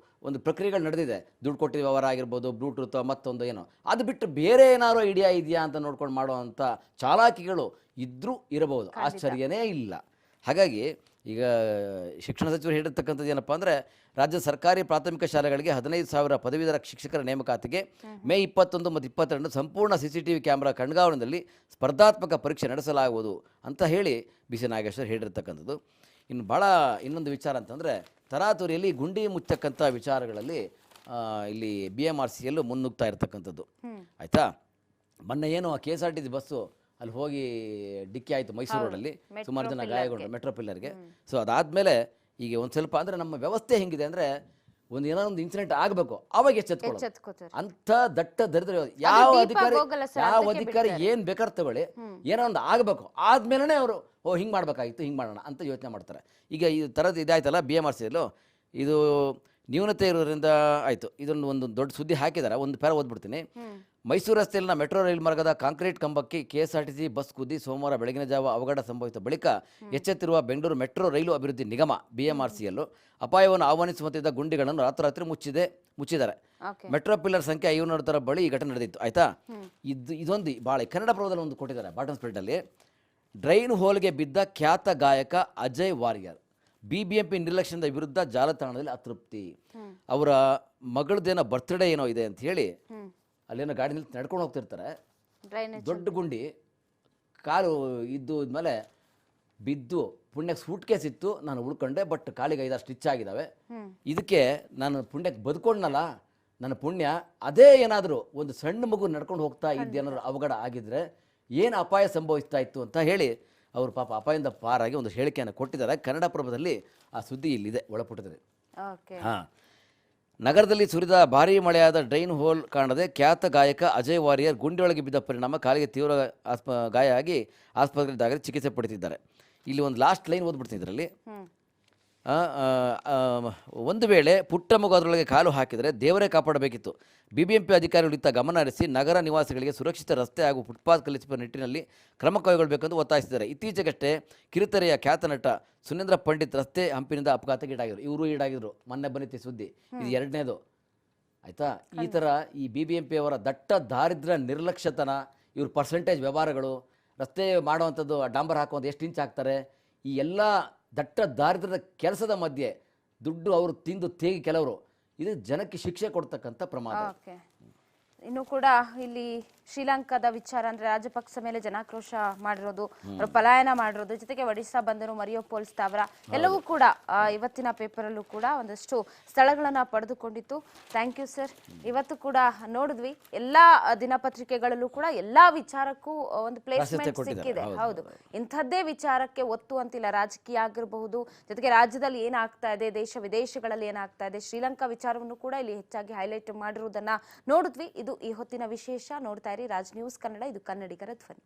ಒಂದು ಪ್ರಕ್ರಿಯೆಗಳು ನಡೆದಿದೆ. ದುಡ್ಡು ಕೊಟ್ಟಿದ್ದ ವ್ಯವಹಾರ ಆಗಿರ್ಬೋದು, ಬ್ಲೂಟೂತ್ ಮತ್ತೊಂದು ಏನೋ, ಅದು ಬಿಟ್ಟು ಬೇರೆ ಏನಾದ್ರು ಐಡಿಯಾ ಇದೆಯಾ ಅಂತ ನೋಡ್ಕೊಂಡು ಮಾಡುವಂಥ ಚಾಲಾಕಿಗಳು ಇದ್ರೂ ಇರಬಹುದು, ಆಶ್ಚರ್ಯನೇ ಇಲ್ಲ. ಹಾಗಾಗಿ ಈಗ ಶಿಕ್ಷಣ ಸಚಿವರು ಹೇಳಿರ್ತಕ್ಕಂಥದ್ದು ಏನಪ್ಪ ಅಂದರೆ, ರಾಜ್ಯದ ಸರ್ಕಾರಿ ಪ್ರಾಥಮಿಕ ಶಾಲೆಗಳಿಗೆ 15,000 ಪದವೀಧರ ಶಿಕ್ಷಕರ ನೇಮಕಾತಿಗೆ ಮೇ 21 ಮತ್ತು 22 ಸಂಪೂರ್ಣ CCTV ಕ್ಯಾಮೆರಾ ಕಣ್ಗಾವಲಿನಲ್ಲಿ ಸ್ಪರ್ಧಾತ್ಮಕ ಪರೀಕ್ಷೆ ನಡೆಸಲಾಗುವುದು ಅಂತ ಹೇಳಿ BC ನಾಗೇಶ್ವರ್ ಹೇಳಿರ್ತಕ್ಕಂಥದ್ದು. ಇನ್ನು ಭಾಳ ಇನ್ನೊಂದು ವಿಚಾರ ಅಂತಂದರೆ, ತರಾತುರಿಯಲ್ಲಿ ಗುಂಡಿ ಮುಚ್ಚಕ್ಕಂಥ ವಿಚಾರಗಳಲ್ಲಿ ಇಲ್ಲಿ BMRCಯಲ್ಲೂ ಮುನ್ನುಗ್ತಾ ಇರ್ತಕ್ಕಂಥದ್ದು. ಆಯಿತಾ, ಮೊನ್ನೆ ಏನು KSRTC ಬಸ್ಸು ಅಲ್ಲಿ ಹೋಗಿ ಡಿಕ್ಕಿ ಆಯಿತು ಮೈಸೂರು ರೋಡಲ್ಲಿ, ಸುಮಾರು ಜನ ಗಾಯಗೊಂಡ್ರು ಮೆಟ್ರೋ ಪಿಲ್ಲರ್ಗೆ. ಸೊ ಅದಾದಮೇಲೆ ಈಗ ಒಂದು ಸ್ವಲ್ಪ ಅಂದರೆ ನಮ್ಮ ವ್ಯವಸ್ಥೆ ಹೆಂಗಿದೆ ಅಂದರೆ, ಏನೋ ಒಂದು ಇನ್ಸಿಡೆಂಟ್ ಆಗಬೇಕು ಆವಾಗ ಎಚ್ಚೆತ್ಕೊಳ್ಳೋದು. ಅಂಥ ದಟ್ಟ ದರಿದ್ರ ಯಾವ ಅಧಿಕಾರಿ ಏನು ಬೇಕಾದ್ರೆ ತಗೊಳ್ಳಿ, ಏನೋ ಒಂದು ಆಗಬೇಕು ಆದ್ಮೇಲೆ ಅವರು ಹಿಂಗೆ ಮಾಡಬೇಕಾಗಿತ್ತು, ಹಿಂಗೆ ಮಾಡೋಣ ಅಂತ ಯೋಚನೆ ಮಾಡ್ತಾರೆ. ಈಗ ಈ ಥರದ್ದು ಇದಾಯ್ತಲ್ಲ BMRCಯಲ್ಲೂ, ಇದು ನ್ಯೂನತೆ ಇರೋದ್ರಿಂದ ಆಯಿತು. ಇದನ್ನು ಒಂದು ದೊಡ್ಡ ಸುದ್ದಿ ಹಾಕಿದ್ದಾರೆ, ಒಂದು ಪ್ಯಾರ ಓದ್ಬಿಡ್ತೀನಿ. ಮೈಸೂರು ರಸ್ತೆಯಲ್ಲಿನ ಮೆಟ್ರೋ ರೈಲು ಮಾರ್ಗದ ಕಾಂಕ್ರೀಟ್ ಕಂಬಕ್ಕೆ KSRTC ಬಸ್ ಕುದ್ದಿ ಸೋಮವಾರ ಬೆಳಗಿನ ಜಾವ ಅವಘಡ ಸಂಭವಿಸಿದ ಬಳಿಕ ಎಚ್ಚೆತ್ತಿರುವ ಬೆಂಗಳೂರು ಮೆಟ್ರೋ ರೈಲು ಅಭಿವೃದ್ಧಿ ನಿಗಮ BMRCಯಲ್ಲೂ ಅಪಾಯವನ್ನು ಆಹ್ವಾನಿಸುವಂತಿದ್ದ ಗುಂಡಿಗಳನ್ನು ರಾತ್ರಿ ಮುಚ್ಚಿದ್ದಾರೆ. ಮೆಟ್ರೋ ಪಿಲ್ಲರ್ ಸಂಖ್ಯೆ 500 ಬಳಿ ಈ ಘಟನೆ ನಡೆದಿತ್ತು. ಆಯ್ತಾ, ಇದೊಂದು ಭಾಳ ಕನ್ನಡಪ್ರಭದಲ್ಲಿ ಒಂದು ಕೊಟ್ಟಿದ್ದಾರೆ ಬಾಟಮ್ ಸ್ಪ್ರೆಡ್ಡಲ್ಲಿ. ಡ್ರೈನ್ ಹೋಲ್ಗೆ ಬಿದ್ದ ಖ್ಯಾತ ಗಾಯಕ ಅಜಯ್ ವಾರಿಯರ್ BBMP ನಿರ್ಲಕ್ಷ್ಯದ ವಿರುದ್ಧ ಜಾಲತಾಣದಲ್ಲಿ ಅತೃಪ್ತಿ. ಅವರ ಮಗಳದೇನೋ ಬರ್ತ್ಡೇ ಏನೋ ಇದೆ ಅಂತ ಹೇಳಿ ಅಲ್ಲೇನೋ ಗಾಡಿ ನಿಲ್ಸಿ ನಡ್ಕೊಂಡು ಹೋಗ್ತಿರ್ತಾರೆ. ದೊಡ್ಡ ಗುಂಡಿ ಕಾಲು ಇದ್ಮೇಲೆ ಬಿದ್ದು ಪುಣ್ಯಕ್ಕೆ ಸೂಟ್ ಕೇಸ್ ಇತ್ತು, ನಾನು ಉಳ್ಕೊಂಡೆ, ಬಟ್ ಕಾಲಿಗೆ 5 ಸ್ಟಿಚ್ ಆಗಿದ್ದಾವೆ. ಇದಕ್ಕೆ ನಾನು ಪುಣ್ಯಕ್ಕೆ ಬದುಕೊಂಡ್ನಲ್ಲ, ನನ್ನ ಪುಣ್ಯ ಅದೇ ಏನಾದರೂ ಒಂದು ಸಣ್ಣ ಮಗು ನಡ್ಕೊಂಡು ಹೋಗ್ತಾ ಇದ್ದೇನಾದ್ರು ಅವಘಡ ಆಗಿದ್ರೆ ಏನು ಅಪಾಯ ಸಂಭವಿಸ್ತಾ ಇತ್ತು ಅಂತ ಹೇಳಿ ಅವರು ಪಾಪ ಅಪಾಯದಿಂದ ಪಾರಾಗಿ ಒಂದು ಹೇಳಿಕೆಯನ್ನು ಕೊಟ್ಟಿದ್ದಾರೆ. ಕನ್ನಡಪ್ರಭದಲ್ಲಿ ಆ ಸುದ್ದಿ ಇಲ್ಲಿದೆ ಒಳಪುಟದಲ್ಲಿ. ಹಾಂ, ನಗರದಲ್ಲಿ ಸುರಿದ ಭಾರೀ ಮಳೆಯಾದ ಡ್ರೈನ್ ಹೋಲ್ ಕಾರಣದೆ ಖ್ಯಾತ ಗಾಯಕ ಅಜಯ್ ವಾರಿಯರ್ ಗುಂಡಿಯೊಳಗೆ ಬಿದ್ದ ಪರಿಣಾಮ ಕಾಲಿಗೆ ತೀವ್ರ ಗಾಯ ಆಗಿ ಆಸ್ಪತ್ರೆಯಲ್ಲಿ ಚಿಕಿತ್ಸೆ ಪಡೆದಿದ್ದಾರೆ. ಇಲ್ಲಿ ಒಂದು ಲಾಸ್ಟ್ ಲೈನ್ ಓದ್ಬಿಡ್ತೀನಿ ಇದರಲ್ಲಿ. ಒಂದು ವೇಳೆ ಪುಟ್ಟ ಮಗು ಅದರೊಳಗೆ ಕಾಲು ಹಾಕಿದರೆ ದೇವರೇ ಕಾಪಾಡಬೇಕಿತ್ತು. BBMP ಅಧಿಕಾರಿಗಳು ಇತ್ತ ಗಮನ ಹರಿಸಿ ನಗರ ನಿವಾಸಿಗಳಿಗೆ ಸುರಕ್ಷಿತ ರಸ್ತೆ ಹಾಗೂ ಫುಟ್ಪಾತ್ ಕಲ್ಪಿಸುವ ನಿಟ್ಟಿನಲ್ಲಿ ಕ್ರಮ ಕೈಗೊಳ್ಳಬೇಕೆಂದು ಒತ್ತಾಯಿಸಿದ್ದಾರೆ. ಇತ್ತೀಚೆಗಷ್ಟೇ ಕಿರುತೆರೆಯ ಖ್ಯಾತ ನಟ ಸುನೇಂದ್ರ ಪಂಡಿತ್ ರಸ್ತೆ ಹಂಪಿನಿಂದ ಅಪಘಾತಕ್ಕೆ ಈಡಾಗಿದ್ರು. ಇವರು ಈಡಾಗಿದ್ರು, ಮೊನ್ನೆ ಬಂದಿತ್ತು ಸುದ್ದಿ, ಇದು 2ನೇದು. ಆಯಿತಾ, ಈ ಥರ ಈ BBMP ಅವರ ದಟ್ಟ ದಾರಿದ್ರ್ಯ ನಿರ್ಲಕ್ಷ್ಯತನ, ಇವ್ರ ಪರ್ಸೆಂಟೇಜ್ ವ್ಯವಹಾರಗಳು, ರಸ್ತೆ ಮಾಡುವಂಥದ್ದು, ಡಾಂಬರ್ ಹಾಕುವಂಥ ಎಷ್ಟು ಇಂಚ್ ಹಾಕ್ತಾರೆ, ಈ ಎಲ್ಲ ದಟ್ಟ ದಾರಿದ್ರ್ಯದ ಕೆಲಸದ ಮಧ್ಯೆ ದುಡ್ಡು ಅವರು ತಿಂದು ತೇಗಿ ಕೆಲವರು, ಇದು ಜನಕ್ಕೆ ಶಿಕ್ಷೆ ಕೊಡ್ತಕ್ಕಂಥ ಪ್ರಮಾದ. ಇನ್ನು ಕೂಡ ಇಲ್ಲಿ ಶ್ರೀಲಂಕಾದ ವಿಚಾರ ಅಂದ್ರೆ ರಾಜಪಕ್ಸ ಮೇಲೆ ಜನಾಕ್ರೋಶ ಮಾಡಿರೋದು, ಅವರು ಪಲಾಯನ ಮಾಡಿರೋದು, ಜೊತೆಗೆ ಒಡಿಶಾ ಬಂದರು ಮರಿಯೋಪೋಲ್ ಸ್ಥಾವರ ಎಲ್ಲವೂ ಕೂಡ ಇವತ್ತಿನ ಪೇಪರ್ ಅಲ್ಲೂ ಕೂಡ ಒಂದಷ್ಟು ಸ್ಥಳಗಳನ್ನ ಪಡೆದುಕೊಂಡಿತ್ತು. Thank you sir. ಇವತ್ತು ಕೂಡ ನೋಡಿದ್ವಿ ಎಲ್ಲಾ ದಿನಪತ್ರಿಕೆಗಳಲ್ಲೂ ಕೂಡ ಎಲ್ಲಾ ವಿಚಾರಕ್ಕೂ ಒಂದು ಪ್ಲೇಸ್ಮೆಂಟ್ ಸಿಕ್ಕಿದೆ. ಹೌದು, ಇಂಥದ್ದೇ ವಿಚಾರಕ್ಕೆ ಒತ್ತು ಅಂತಿಲ್ಲ. ರಾಜಕೀಯ ಆಗಿರಬಹುದು, ಜೊತೆಗೆ ರಾಜ್ಯದಲ್ಲಿ ಏನಾಗ್ತಾ ಇದೆ, ದೇಶ ವಿದೇಶಗಳಲ್ಲಿ ಏನಾಗ್ತಾ ಇದೆ, ಶ್ರೀಲಂಕಾ ವಿಚಾರವನ್ನು ಕೂಡ ಇಲ್ಲಿ ಹೆಚ್ಚಾಗಿ ಹೈಲೈಟ್ ಮಾಡಿರುವುದನ್ನ ನೋಡಿದ್ವಿ. ಇದು ಈ ಹೊತ್ತಿನ ವಿಶೇಷ. ನೋಡ್ತಾ ಇರಿ ರಾಜ್ ನ್ಯೂಸ್ ಕನ್ನಡ, ಇದು ಕನ್ನಡಿಗರ ಧ್ವನಿ.